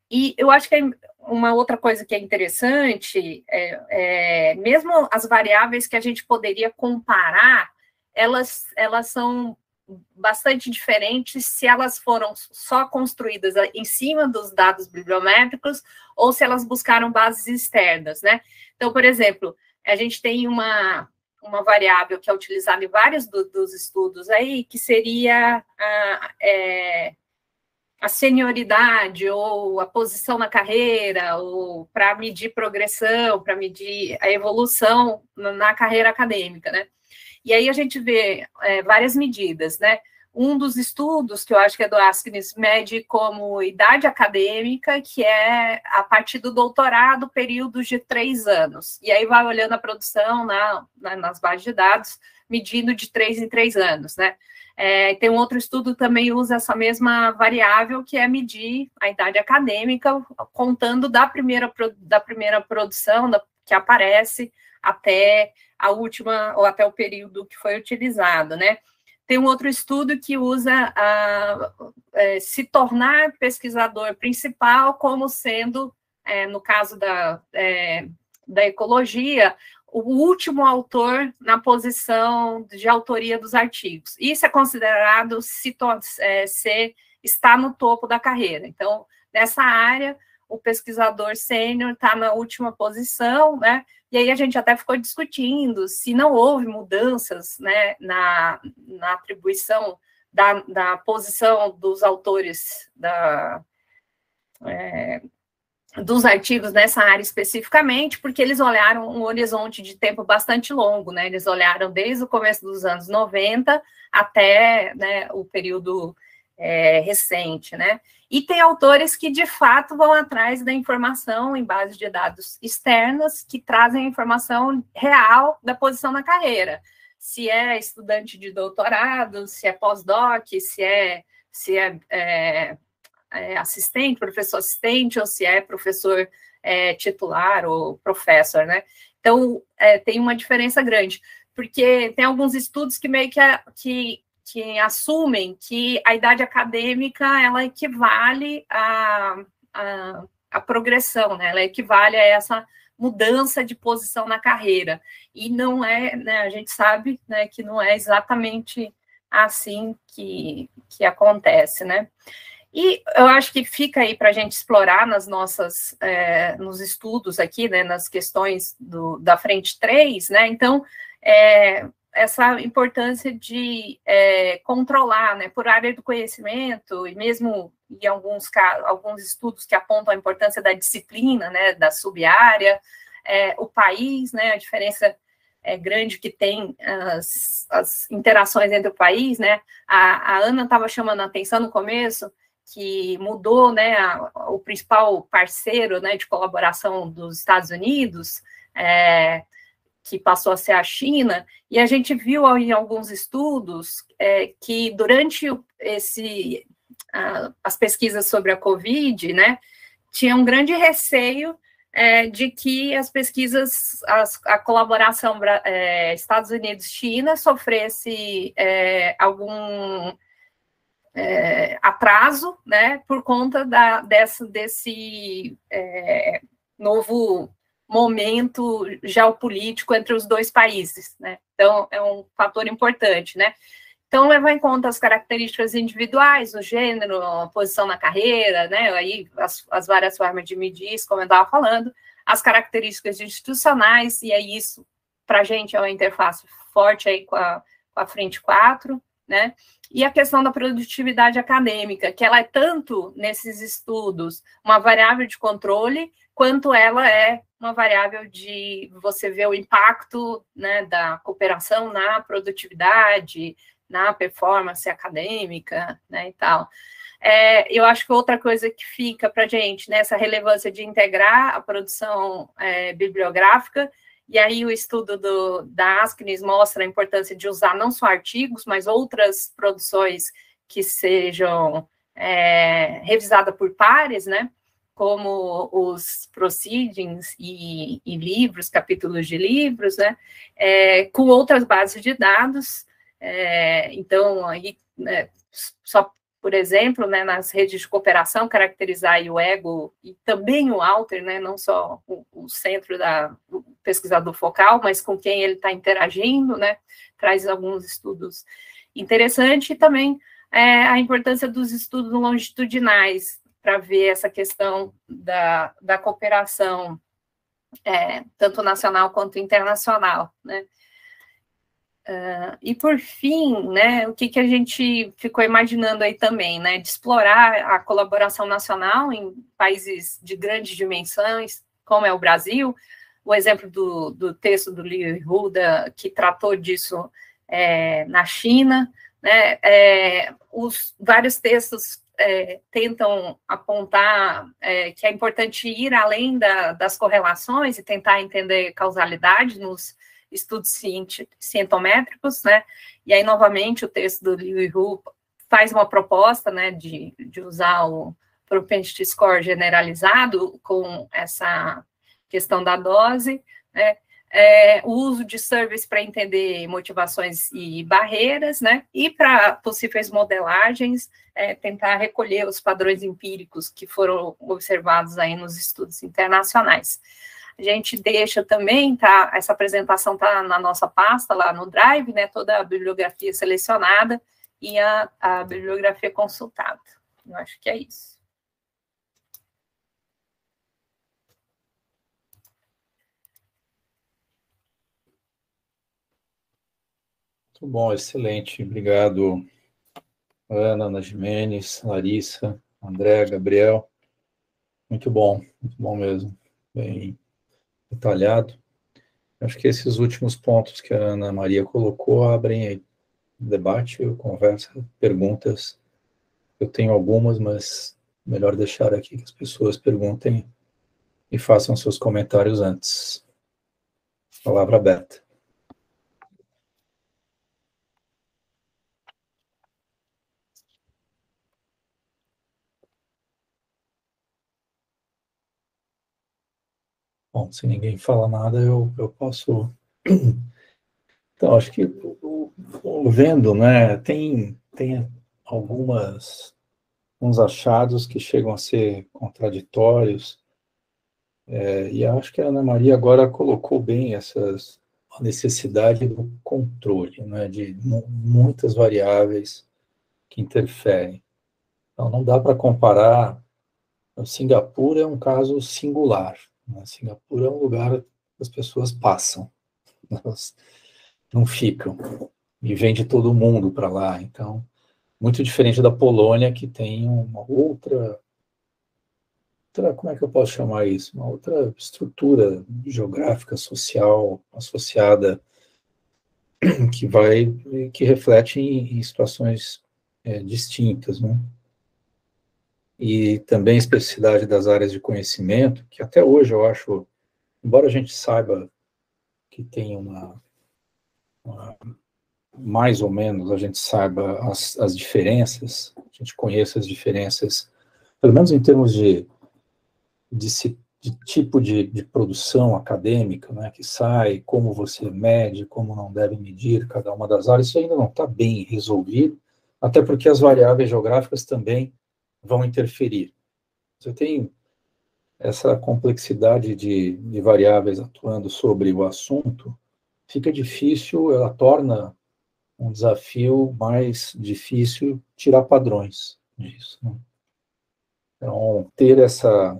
S1: E eu acho que uma outra coisa que é interessante, mesmo as variáveis que a gente poderia comparar, elas são bastante diferentes se elas foram só construídas em cima dos dados bibliométricos ou se elas buscaram bases externas, né? Então, por exemplo, a gente tem uma variável que é utilizada em vários dos estudos aí, que seria a senioridade ou a posição na carreira, ou para medir progressão, para medir a evolução na carreira acadêmica, né? E aí a gente vê várias medidas, né? Um dos estudos, que eu acho que é do Askins, mede como idade acadêmica, que é a partir do doutorado, períodos de 3 anos. E aí vai olhando a produção nas bases de dados, medindo de 3 em 3 anos, né? Tem um outro estudo que também usa essa mesma variável, que é medir a idade acadêmica, contando da primeira produção que aparece até a última, ou até o período que foi utilizado, né? Tem um outro estudo que usa se tornar pesquisador principal como sendo, no caso da ecologia, o último autor na posição de autoria dos artigos. Isso é considerado estar no topo da carreira. Então, nessa área, o pesquisador sênior está na última posição, né? E aí a gente até ficou discutindo se não houve mudanças, né, na atribuição da posição dos autores dos artigos nessa área especificamente, porque eles olharam um horizonte de tempo bastante longo, né? Eles olharam desde o começo dos anos 90 até, né, o período recente, né? E tem autores que, de fato, vão atrás da informação em bases de dados externas que trazem a informação real da posição na carreira. Se é estudante de doutorado, se é pós-doc, se é assistente, professor assistente, ou se é professor titular ou professor, né? Então, tem uma diferença grande, porque tem alguns estudos que meio que assumem que a idade acadêmica, ela equivale à progressão, né? Ela equivale a essa mudança de posição na carreira. E não é, né, a gente sabe, né, que não é exatamente assim que acontece, né? E eu acho que fica aí para a gente explorar nas nossas, nos estudos aqui, né, nas questões da frente 3, né? Então, essa importância de controlar, né, por área do conhecimento, e mesmo em alguns estudos que apontam a importância da disciplina, né, da sub-área, o país, né, a diferença grande que tem as interações entre o país, né? A Ana estava chamando a atenção no começo que mudou, né, o principal parceiro, né, de colaboração dos Estados Unidos, que passou a ser a China, e a gente viu em alguns estudos que durante as pesquisas sobre a Covid, né, tinha um grande receio de que as pesquisas, a colaboração Estados Unidos-China sofresse algum atraso, né, por conta desse novo momento geopolítico entre os dois países, né? Então, é um fator importante, né? Então, levar em conta as características individuais, o gênero, a posição na carreira, né? Aí, as várias formas de medir isso, como eu estava falando, as características institucionais, e aí isso, para a gente, é uma interface forte aí com a frente 4, né? E a questão da produtividade acadêmica, que ela é tanto, nesses estudos, uma variável de controle, quanto ela é uma variável de você ver o impacto, né, da cooperação na produtividade, na performance acadêmica, né, e tal. Eu acho que outra coisa que fica para a gente, né, essa relevância de integrar a produção bibliográfica, e aí o estudo da Askins mostra a importância de usar não só artigos, mas outras produções que sejam revisadas por pares, né, como os proceedings e livros, capítulos de livros, né, com outras bases de dados. Então, aí, só por exemplo, né, nas redes de cooperação, caracterizar o ego e também o author, né, não só o centro do pesquisador focal, mas com quem ele está interagindo, né, traz alguns estudos interessantes, e também a importância dos estudos longitudinais, para ver essa questão da cooperação, tanto nacional quanto internacional, né. E por fim, né, o que a gente ficou imaginando aí também, né, de explorar a colaboração nacional em países de grandes dimensões, como é o Brasil, o exemplo do texto do Liu Ruda, que tratou disso na China, né, os vários textos tentam apontar que é importante ir além das correlações e tentar entender causalidade nos estudos cientométricos, né? E aí, novamente, o texto do Liu Hu faz uma proposta, né, de usar o propensity score generalizado com essa questão da dose, né? O uso de surveys para entender motivações e barreiras, né? E para possíveis modelagens, tentar recolher os padrões empíricos que foram observados aí nos estudos internacionais. A gente deixa também, tá? Essa apresentação está na nossa pasta lá no Drive, né? Toda a bibliografia selecionada e a bibliografia consultada. Eu acho que é isso.
S6: Muito bom, excelente. Obrigado, Ana Jimenez, Larissa, André, Gabriel. Muito bom mesmo. Bem detalhado. Acho que esses últimos pontos que a Ana Maria colocou abrem aí debate, conversa, perguntas. Eu tenho algumas, mas melhor deixar aqui que as pessoas perguntem e façam seus comentários antes. Palavra aberta. Bom, se ninguém fala nada, eu posso... Então, acho que, vendo, né, tem uns achados que chegam a ser contraditórios, E acho que a Ana Maria agora colocou bem a necessidade do controle, né, de muitas variáveis que interferem. Então, não dá para comparar. Singapura é um caso singular, né? Singapura é um lugar que as pessoas passam, elas não ficam, e vem de todo mundo para lá. Então, muito diferente da Polônia, que tem uma outra, como é que eu posso chamar isso? Uma outra estrutura geográfica, social, associada, que reflete em situações distintas, né? E também a especificidade das áreas de conhecimento, que até hoje eu acho, embora a gente saiba que tem mais ou menos, a gente saiba as diferenças, a gente conheça as diferenças, pelo menos em termos de tipo de produção acadêmica, né, que sai, como você mede, como não deve medir cada uma das áreas, isso ainda não está bem resolvido, até porque as variáveis geográficas também vão interferir. Você tem essa complexidade de variáveis atuando sobre o assunto, fica difícil, ela torna um desafio mais difícil tirar padrões disso, né? Então, ter essa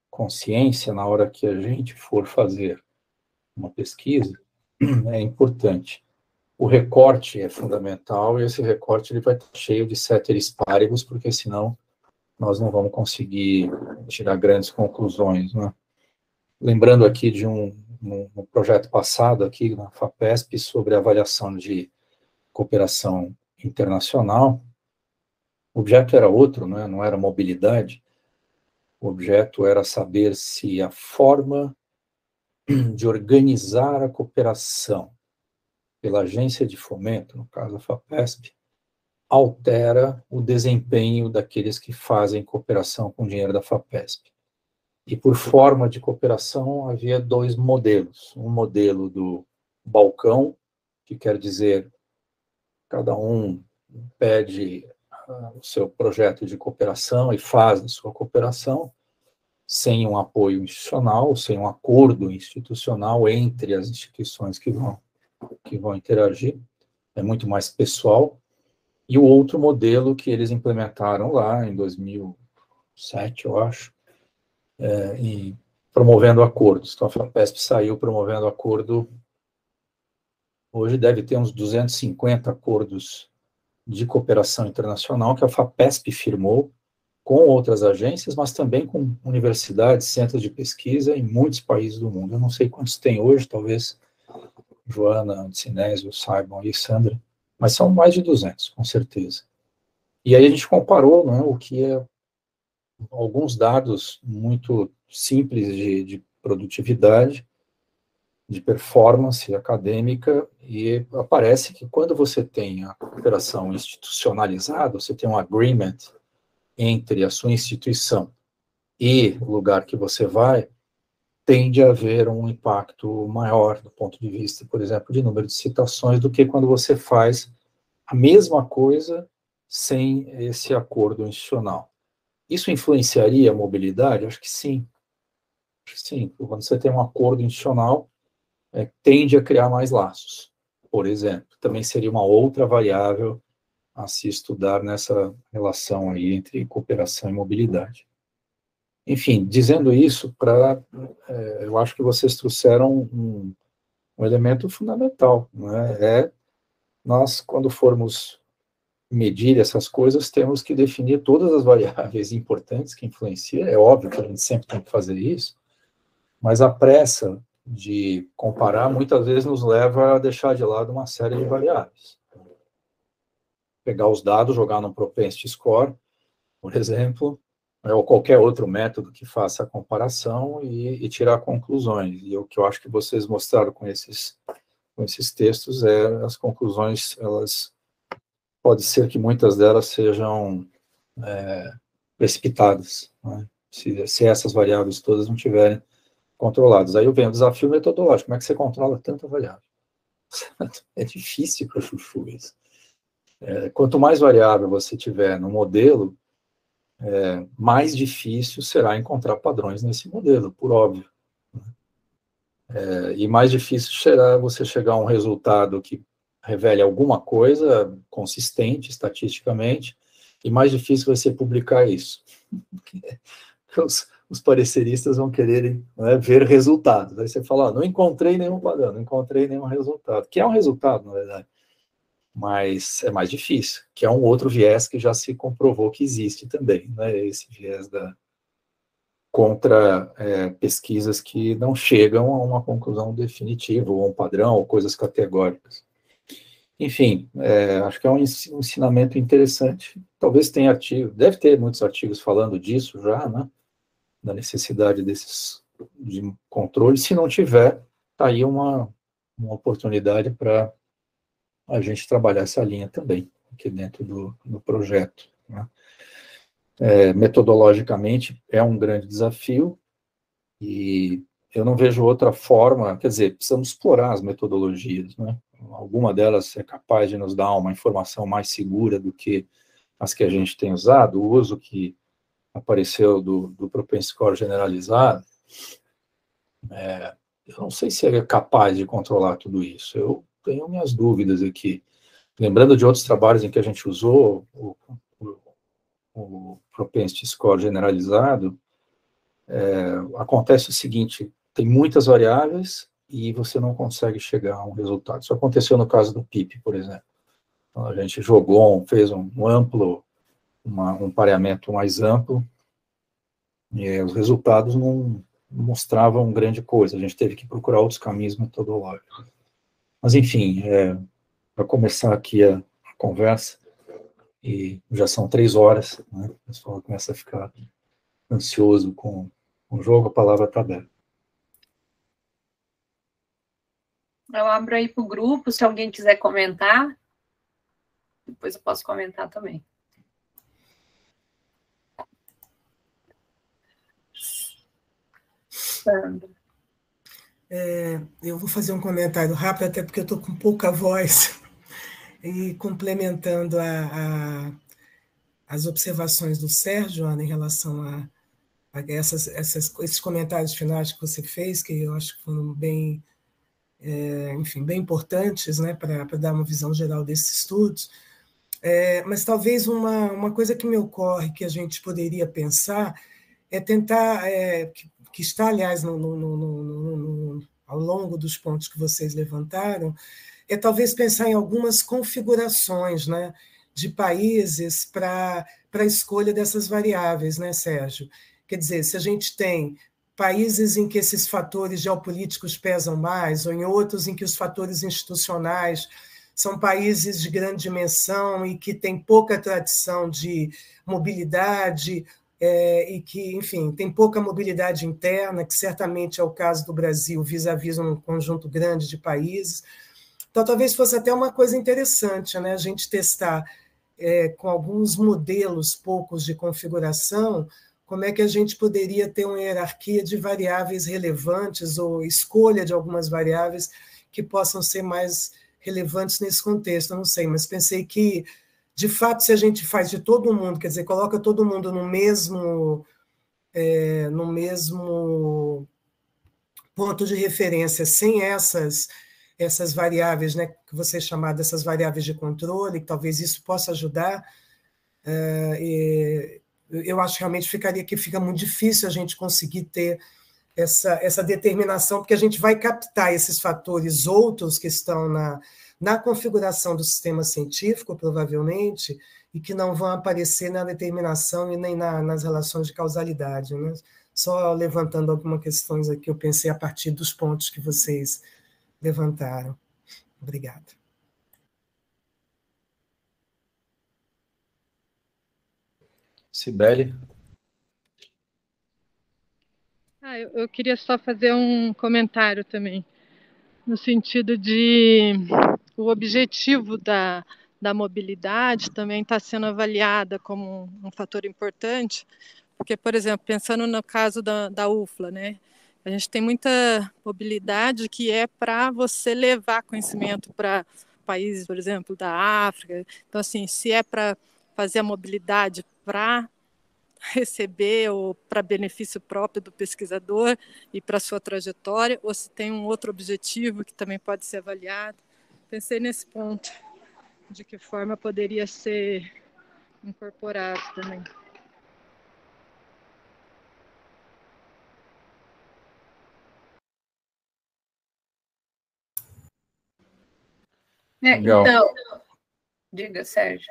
S6: consciência na hora que a gente for fazer uma pesquisa é importante. O recorte é fundamental, e esse recorte ele vai estar cheio de ceteris paribus, porque senão nós não vamos conseguir tirar grandes conclusões, né? Lembrando aqui de um projeto passado aqui na FAPESP sobre avaliação de cooperação internacional, o objeto era outro, né? Não era mobilidade, o objeto era saber se a forma de organizar a cooperação pela agência de fomento, no caso a FAPESP, altera o desempenho daqueles que fazem cooperação com dinheiro da FAPESP. E por forma de cooperação havia dois modelos. Um modelo do balcão, que quer dizer cada um pede o seu projeto de cooperação e faz a sua cooperação, sem um apoio institucional, sem um acordo institucional entre as instituições que vão interagir. É muito mais pessoal. E o outro modelo que eles implementaram lá em 2007, eu acho, e promovendo acordos. Então, a FAPESP saiu promovendo acordo. Hoje deve ter uns 250 acordos de cooperação internacional que a FAPESP firmou com outras agências, mas também com universidades, centros de pesquisa em muitos países do mundo. Eu não sei quantos tem hoje, talvez Joana, Sinésio saibam e Sandra, mas são mais de 200, com certeza. E aí a gente comparou, né, o que é alguns dados muito simples de produtividade, de performance acadêmica, e aparece que quando você tem a cooperação institucionalizada, você tem um agreement entre a sua instituição e o lugar que você vai, tende a haver um impacto maior do ponto de vista, por exemplo, de número de citações, do que quando você faz a mesma coisa sem esse acordo institucional. Isso influenciaria a mobilidade? Acho que sim. Acho que sim. Quando você tem um acordo institucional, tende a criar mais laços, por exemplo. Também seria uma outra variável a se estudar nessa relação aí entre cooperação e mobilidade. Enfim, dizendo isso, eu acho que vocês trouxeram um elemento fundamental, né? Nós, quando formos medir essas coisas, temos que definir todas as variáveis importantes que influenciam. É óbvio que a gente sempre tem que fazer isso, mas a pressa de comparar muitas vezes nos leva a deixar de lado uma série de variáveis. Pegar os dados, jogar no propensity score, por exemplo, ou qualquer outro método que faça a comparação e tirar conclusões. E o que eu acho que vocês mostraram com esses textos as conclusões, pode ser que muitas delas sejam precipitadas, né? Se essas variáveis todas não estiverem controladas. Aí vem o desafio metodológico. Como é que você controla tanta variável? É difícil para chuchu isso. Quanto mais variável você tiver no modelo, mais difícil será encontrar padrões nesse modelo, por óbvio. E mais difícil será você chegar a um resultado que revele alguma coisa consistente estatisticamente, e mais difícil vai ser publicar isso. Os pareceristas vão querer, né, ver resultados. Aí você fala, não encontrei nenhum padrão, não encontrei nenhum resultado, que é um resultado, na verdade, mas é mais difícil, que é um outro viés que já se comprovou que existe também, né, esse viés contra pesquisas que não chegam a uma conclusão definitiva, ou a um padrão, ou coisas categóricas. Enfim, acho que é um ensinamento interessante. Talvez tenha artigo, deve ter muitos artigos falando disso já, né? Da necessidade de controle. Se não tiver, está aí uma oportunidade para a gente trabalhar essa linha também, aqui dentro do projeto, né? Metodologicamente, é um grande desafio, e eu não vejo outra forma, quer dizer, precisamos explorar as metodologias, né? Alguma delas é capaz de nos dar uma informação mais segura do que as que a gente tem usado. O uso que apareceu do Propensity Score generalizado, eu não sei se é capaz de controlar tudo isso. Eu tenho minhas dúvidas aqui. Lembrando de outros trabalhos em que a gente usou o Propensity Score generalizado, acontece o seguinte: tem muitas variáveis e você não consegue chegar a um resultado. Isso aconteceu no caso do PIP, por exemplo. Então, a gente fez um pareamento mais amplo, e os resultados não mostravam grande coisa. A gente teve que procurar outros caminhos metodológicos. Mas, enfim, para começar aqui a conversa, e já são 3 horas, né? O pessoal começa a ficar ansioso com o jogo, a palavra está aberta.
S1: Eu abro aí para o grupo, se alguém quiser comentar. Depois eu posso comentar também. Sandra.
S7: Eu vou fazer um comentário rápido, até porque eu estou com pouca voz, e complementando as observações do Sérgio, Ana, em relação a esses comentários finais que você fez, que eu acho que foram bem, enfim, bem importantes, né, para dar uma visão geral desses estudos. Mas talvez uma coisa que me ocorre que a gente poderia pensar é tentar, que está, aliás, ao longo dos pontos que vocês levantaram, é talvez pensar em algumas configurações, né, de países para a escolha dessas variáveis, né, Sérgio? Quer dizer, se a gente tem países em que esses fatores geopolíticos pesam mais, ou em outros em que os fatores institucionais são países de grande dimensão e que têm pouca tradição de mobilidade, e que, enfim, tem pouca mobilidade interna, que certamente é o caso do Brasil, vis-à-vis um conjunto grande de países. Então, talvez fosse até uma coisa interessante, né, a gente testar com alguns modelos poucos de configuração, como é que a gente poderia ter uma hierarquia de variáveis relevantes ou escolha de algumas variáveis que possam ser mais relevantes nesse contexto. Eu não sei, mas pensei que, de fato, se a gente faz de todo mundo, quer dizer, coloca todo mundo no mesmo ponto de referência, sem essas variáveis, né, que você chamar dessas variáveis de controle, que talvez isso possa ajudar. Eu acho realmente que fica muito difícil a gente conseguir ter essa determinação, porque a gente vai captar esses fatores outros que estão na configuração do sistema científico, provavelmente, e que não vão aparecer na determinação e nem nas relações de causalidade, né? Só levantando algumas questões aqui, eu pensei a partir dos pontos que vocês levantaram. Obrigada.
S6: Sibeli?
S8: Eu queria só fazer um comentário também, no sentido de o objetivo da mobilidade também está sendo avaliada como um fator importante, porque, por exemplo, pensando no caso da UFLA, né, a gente tem muita mobilidade que é para você levar conhecimento para países, por exemplo, da África. Então, assim, se é para fazer a mobilidade para receber ou para benefício próprio do pesquisador e para sua trajetória, ou se tem um outro objetivo que também pode ser avaliado. Pensei nesse ponto, de que forma poderia ser incorporado também.
S1: Então, diga, Sérgio.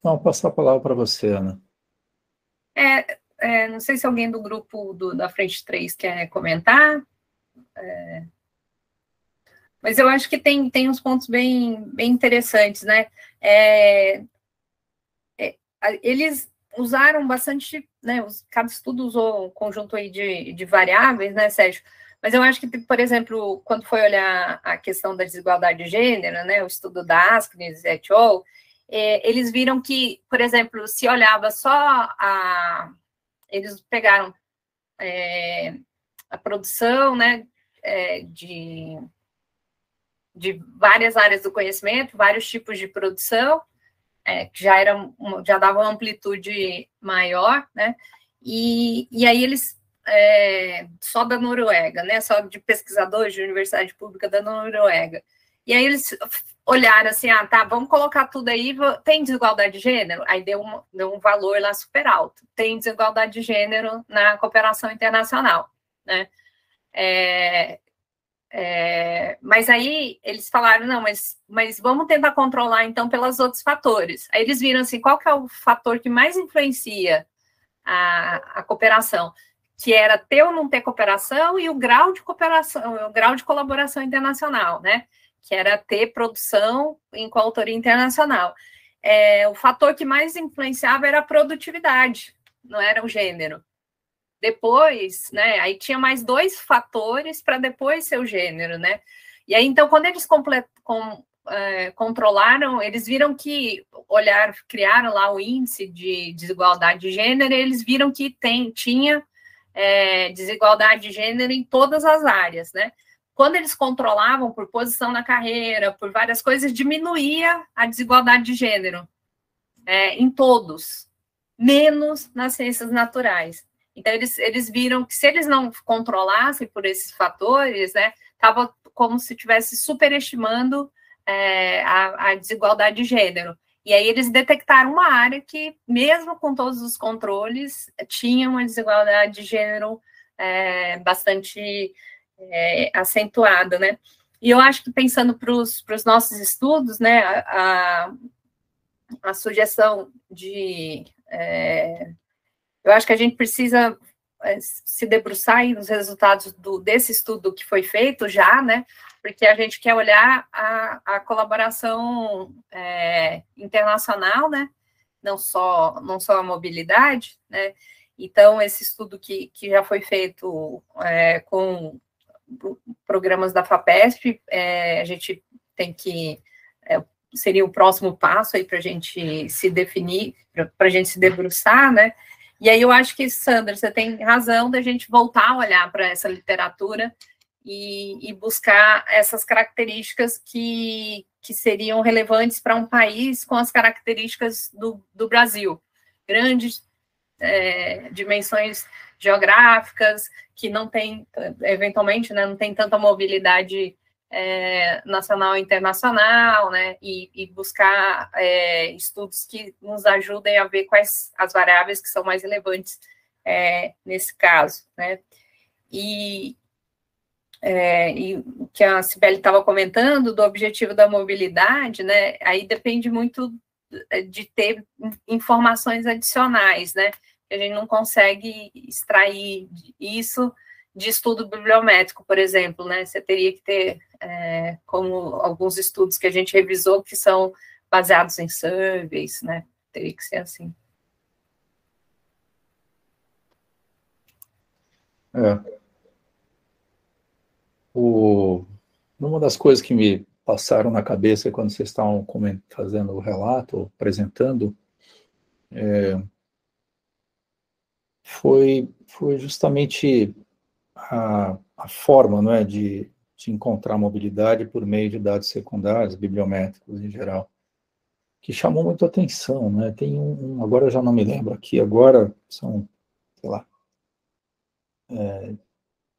S6: Vou passar a palavra para você, Ana.
S1: Não sei se alguém do grupo da Frente 3 quer comentar, mas eu acho que tem uns pontos bem interessantes, né? Eles usaram bastante, né? Cada estudo usou um conjunto aí de variáveis, né, Sérgio? Mas eu acho que, por exemplo, quando foi olhar a questão da desigualdade de gênero, né, o estudo da Askins et al., eles viram que, por exemplo, se olhava só eles pegaram a produção, né, de várias áreas do conhecimento, vários tipos de produção, que já dava uma amplitude maior, né, e aí eles, só da Noruega, né, só de pesquisadores de universidade pública da Noruega, e aí eles olharam assim, tá, vamos colocar tudo aí, tem desigualdade de gênero? Aí deu um valor lá super alto, tem desigualdade de gênero na cooperação internacional, né, mas aí eles falaram, não, mas vamos tentar controlar então pelos outros fatores. Aí eles viram assim, qual que é o fator que mais influencia a cooperação? Que era ter ou não ter cooperação e o grau de cooperação, o grau de colaboração internacional, né? Que era ter produção em coautoria internacional. O fator que mais influenciava era a produtividade, não era o gênero. Depois, né, aí tinha mais 2 fatores para depois ser o gênero, né? E aí, então, quando eles controlaram, eles viram que criaram lá o índice de desigualdade de gênero, e eles viram que tinha desigualdade de gênero em todas as áreas, né? Quando eles controlavam por posição na carreira, por várias coisas, diminuía a desigualdade de gênero em todos, menos nas ciências naturais. Então, eles viram que se eles não controlassem por esses fatores, né, estava como se estivesse superestimando a desigualdade de gênero. E aí eles detectaram uma área que, mesmo com todos os controles, tinha uma desigualdade de gênero bastante acentuada, né? E eu acho que, pensando para os nossos estudos, né, a sugestão de... eu acho que a gente precisa se debruçar aí nos resultados desse estudo que foi feito já, né? Porque a gente quer olhar a colaboração internacional, né? Não só a mobilidade, né? Então, esse estudo que já foi feito com programas da FAPESP, a gente tem que... seria o próximo passo aí para a gente se definir, para a gente se debruçar, né? E aí eu acho que, Sandra, você tem razão da gente voltar a olhar para essa literatura e buscar essas características que seriam relevantes para um país com as características do Brasil. Grandes dimensões geográficas, que não tem, eventualmente, né, não tem tanta mobilidade nacional e internacional, né, e buscar estudos que nos ajudem a ver quais as variáveis que são mais relevantes nesse caso, né, e o que a Cibele estava comentando do objetivo da mobilidade, né, aí depende muito de ter informações adicionais, né, a gente não consegue extrair isso de estudo bibliométrico, por exemplo, né, você teria que ter, como alguns estudos que a gente revisou, que são baseados em surveys, né, teria que ser assim.
S6: Uma das coisas que me passaram na cabeça quando vocês estavam fazendo o relato, apresentando, foi justamente a forma, não é, de encontrar mobilidade por meio de dados secundários, bibliométricos em geral. que chamou muito a atenção, né? Tem agora eu já não me lembro aqui, agora são, sei lá,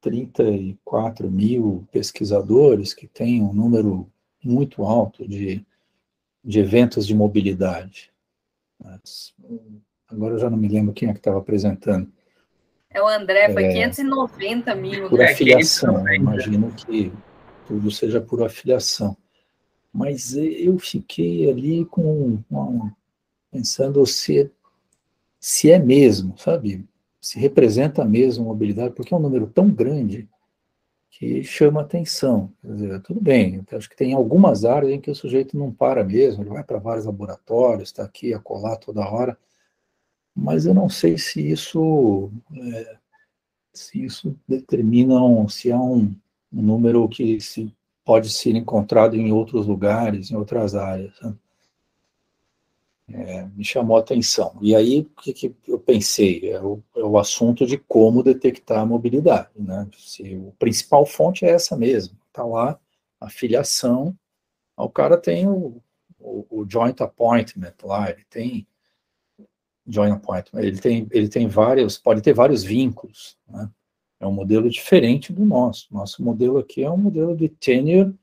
S6: 34 mil pesquisadores que têm um número muito alto de eventos de mobilidade. Agora eu já não me lembro quem é que estava apresentando.
S1: É o André, foi 590 mil.
S6: Por afiliação, eu imagino que tudo seja por afiliação. Mas eu fiquei ali pensando se é mesmo, sabe? Se representa mesmo a mobilidade, porque é um número tão grande que chama atenção. Quer dizer, tudo bem, eu acho que tem algumas áreas em que o sujeito não para mesmo, ele vai para vários laboratórios, está aqui, acolá toda hora, mas eu não sei se isso determina se há um número que pode ser encontrado em outros lugares, em outras áreas. Né? Me chamou a atenção. E aí, o que eu pensei? É o assunto de como detectar a mobilidade. Né? Se a principal fonte é essa mesmo. Está lá, a filiação. O cara tem o joint appointment lá, ele tem joint appointment, ele tem vários, pode ter vários vínculos. Né? É um modelo diferente do nosso. Nosso modelo aqui é um modelo de tenure,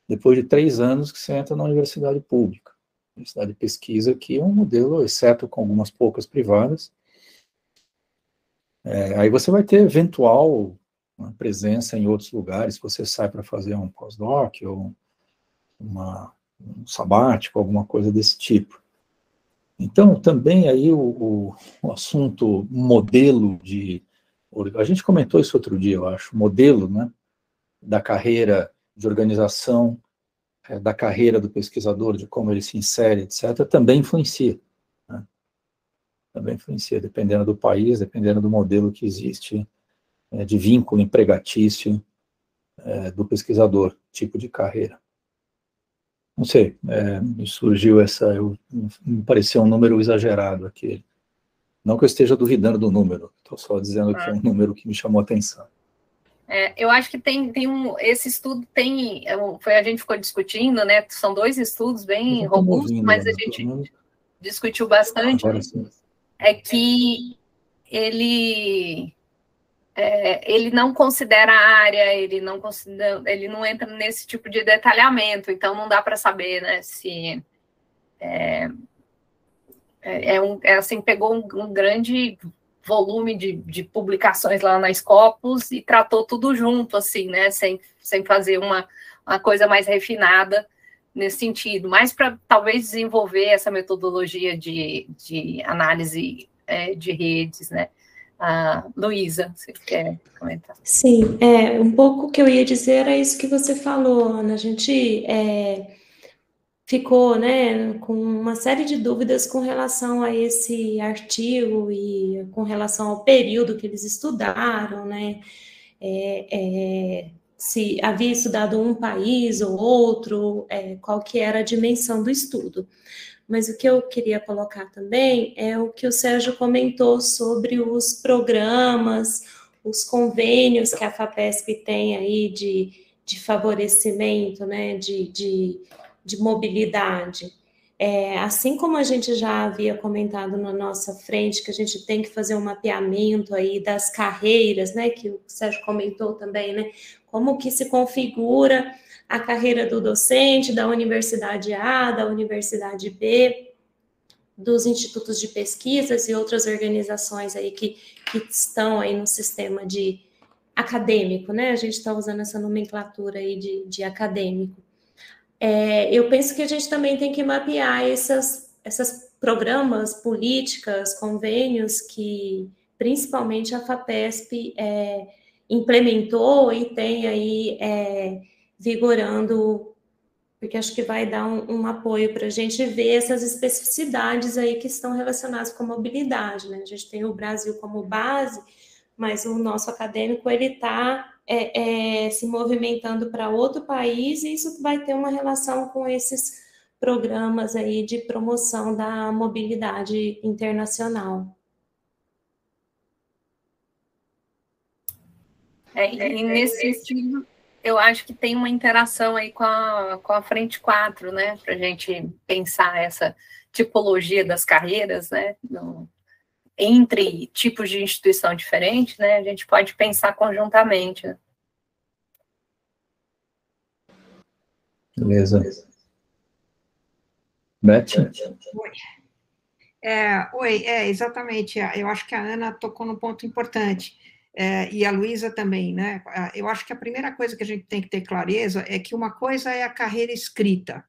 S6: depois de 3 anos que você entra na universidade pública. A universidade de pesquisa aqui é um modelo, exceto com algumas poucas privadas. Aí você vai ter eventual presença em outros lugares, se você sai para fazer um pós-doc ou um sabático, alguma coisa desse tipo. Então, também aí o assunto modelo a gente comentou isso outro dia, eu acho, modelo, né, da carreira de organização, da carreira do pesquisador, de como ele se insere, etc., também influencia. Né? Também influencia, dependendo do país, dependendo do modelo que existe de vínculo empregatício do pesquisador, tipo de carreira. Não sei, me surgiu me pareceu um número exagerado aquele. Não que eu esteja duvidando do número, estou só dizendo que é um número que me chamou a atenção.
S1: Eu acho que esse estudo a gente ficou discutindo, né? São 2 estudos bem robustos, mas a gente discutiu bastante.
S6: Agora sim.
S1: É que ele não considera a área, ele não entra nesse tipo de detalhamento, então não dá para saber, né, se assim, pegou um grande volume de publicações lá na Scopus e tratou tudo junto, assim, né, sem fazer uma coisa mais refinada nesse sentido, mais para talvez desenvolver essa metodologia de análise de redes, né. Luísa, você quer comentar?
S9: Sim, um pouco o que eu ia dizer era isso que você falou, Ana. A gente ficou, né, com uma série de dúvidas com relação a esse artigo e com relação ao período que eles estudaram, né, se havia estudado um país ou outro, qual que era a dimensão do estudo. Mas o que eu queria colocar também é o que o Sérgio comentou sobre os programas, os convênios que a FAPESP tem aí de favorecimento, né, de mobilidade. Assim como a gente já havia comentado na nossa frente, que a gente tem que fazer um mapeamento aí das carreiras, né, que o Sérgio comentou também, né, como que se configura a carreira do docente, da universidade A, da universidade B, dos institutos de pesquisas e outras organizações aí que estão aí no sistema acadêmico, né? A gente está usando essa nomenclatura aí de acadêmico. Eu penso que a gente também tem que mapear essas programas, políticas, convênios que principalmente a FAPESP implementou e tem aí vigorando, porque acho que vai dar um apoio para a gente ver essas especificidades aí que estão relacionadas com a mobilidade, né? A gente tem o Brasil como base, mas o nosso acadêmico, ele está se movimentando para outro país, e isso vai ter uma relação com esses programas aí de promoção da mobilidade internacional.
S1: E nesse sentido, eu acho que tem uma interação aí com a Frente 4, né? Para a gente pensar essa tipologia das carreiras, né? Entre tipos de instituição diferentes, né? A gente pode pensar conjuntamente, né?
S6: Beleza. Beth?
S10: Oi, exatamente. Eu acho que a Ana tocou num ponto importante, e a Luísa também, né? Eu acho que a primeira coisa que a gente tem que ter clareza é que uma coisa é a carreira escrita,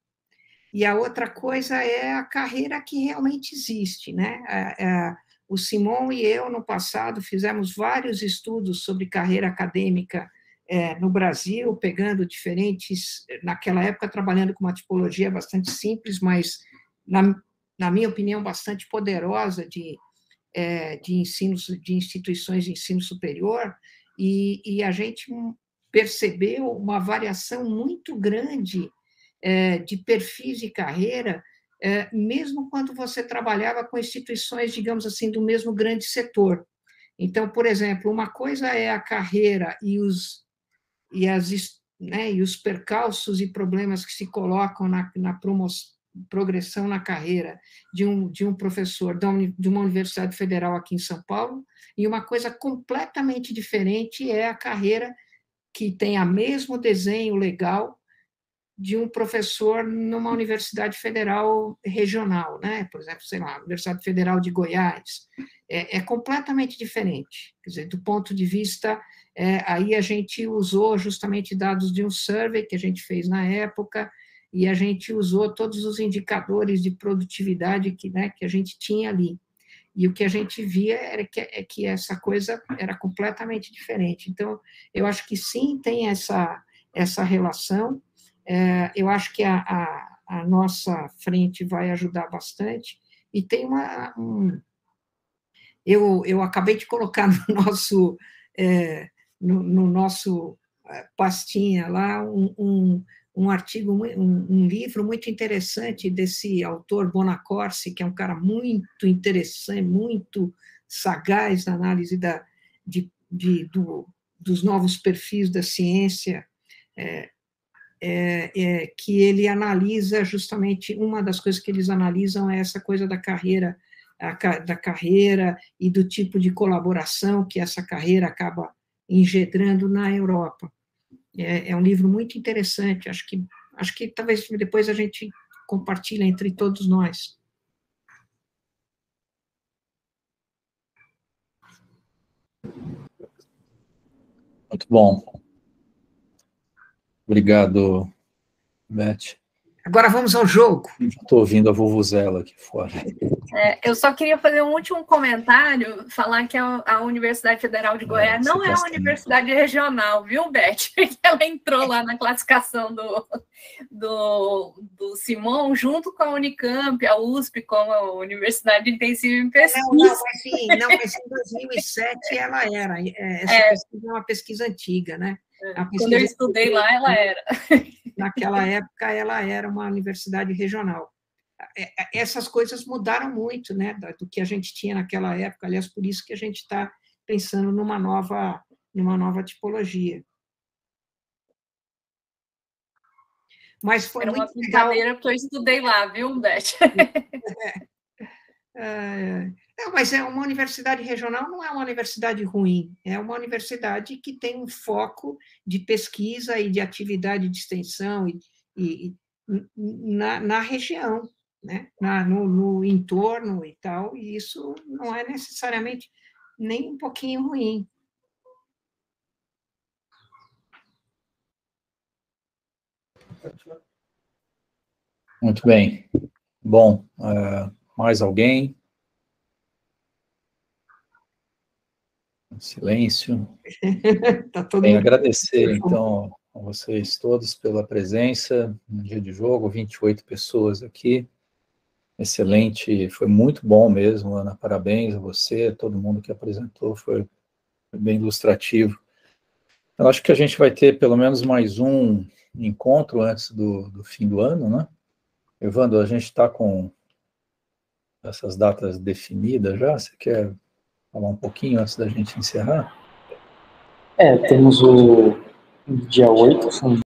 S10: e a outra coisa é a carreira que realmente existe, né? O Simon e eu, no passado, fizemos vários estudos sobre carreira acadêmica no Brasil, pegando diferentes, naquela época, trabalhando com uma tipologia bastante simples, mas, na minha opinião, bastante poderosa de instituições de ensino superior, e a gente percebeu uma variação muito grande de perfis de carreira, mesmo quando você trabalhava com instituições, digamos assim, do mesmo grande setor. Então, por exemplo, uma coisa é a carreira e os percalços e problemas que se colocam na progressão na carreira de um professor de uma universidade federal aqui em São Paulo, e uma coisa completamente diferente é a carreira que tem o mesmo desenho legal de um professor numa universidade federal regional, né? Por exemplo, sei lá, Universidade Federal de Goiás. É completamente diferente. Quer dizer, do ponto de vista... aí a gente usou justamente dados de um survey que a gente fez na época, e a gente usou todos os indicadores de produtividade que a gente tinha ali. E o que a gente via é que essa coisa era completamente diferente. Então, eu acho que sim, tem essa relação. Eu acho que a nossa frente vai ajudar bastante, e tem eu acabei de colocar no nosso pastinha lá um artigo, um livro muito interessante desse autor Bonacorsi, que é um cara muito interessante, muito sagaz na análise dos novos perfis da ciência, que ele analisa justamente, uma das coisas que eles analisam é essa coisa da carreira e do tipo de colaboração que essa carreira acaba engendrando na Europa. É um livro muito interessante, acho que talvez depois a gente compartilhe entre todos nós.
S6: Muito bom. Obrigado, Beth.
S10: Agora vamos ao jogo.
S6: Estou ouvindo a vuvuzela aqui fora.
S1: Eu só queria fazer um último comentário, falar que a Universidade Federal de Goiás não é uma universidade regional, viu, Beth? Ela entrou lá na classificação do Simon, junto com a Unicamp, a USP, como a Universidade Intensiva em Pesquisa.
S10: Mas em 2007 ela era. Essa pesquisa é uma pesquisa antiga, né?
S1: Quando eu estudei lá, ela era.
S10: Naquela época, ela era uma universidade regional. Essas coisas mudaram muito, né, do que a gente tinha naquela época. Aliás, por isso que a gente está pensando numa nova tipologia. Mas foi
S1: era
S10: muito
S1: uma brincadeira, porque eu estudei lá, viu, Beth?
S10: Não, mas uma universidade regional não é uma universidade ruim, é uma universidade que tem um foco de pesquisa e de atividade de extensão na região, né? No entorno e tal, e isso não é necessariamente nem um pouquinho ruim.
S6: Muito bem. Bom, mais alguém? Silêncio. Bem, agradecer, então, a vocês todos pela presença no dia de jogo, 28 pessoas aqui. Excelente, foi muito bom mesmo, Ana, parabéns a você, a todo mundo que apresentou, foi bem ilustrativo. Eu acho que a gente vai ter pelo menos mais um encontro antes do fim do ano, né? Evandro, a gente está com essas datas definidas já? Você quer falar um pouquinho antes da gente encerrar?
S11: Temos dia 8, são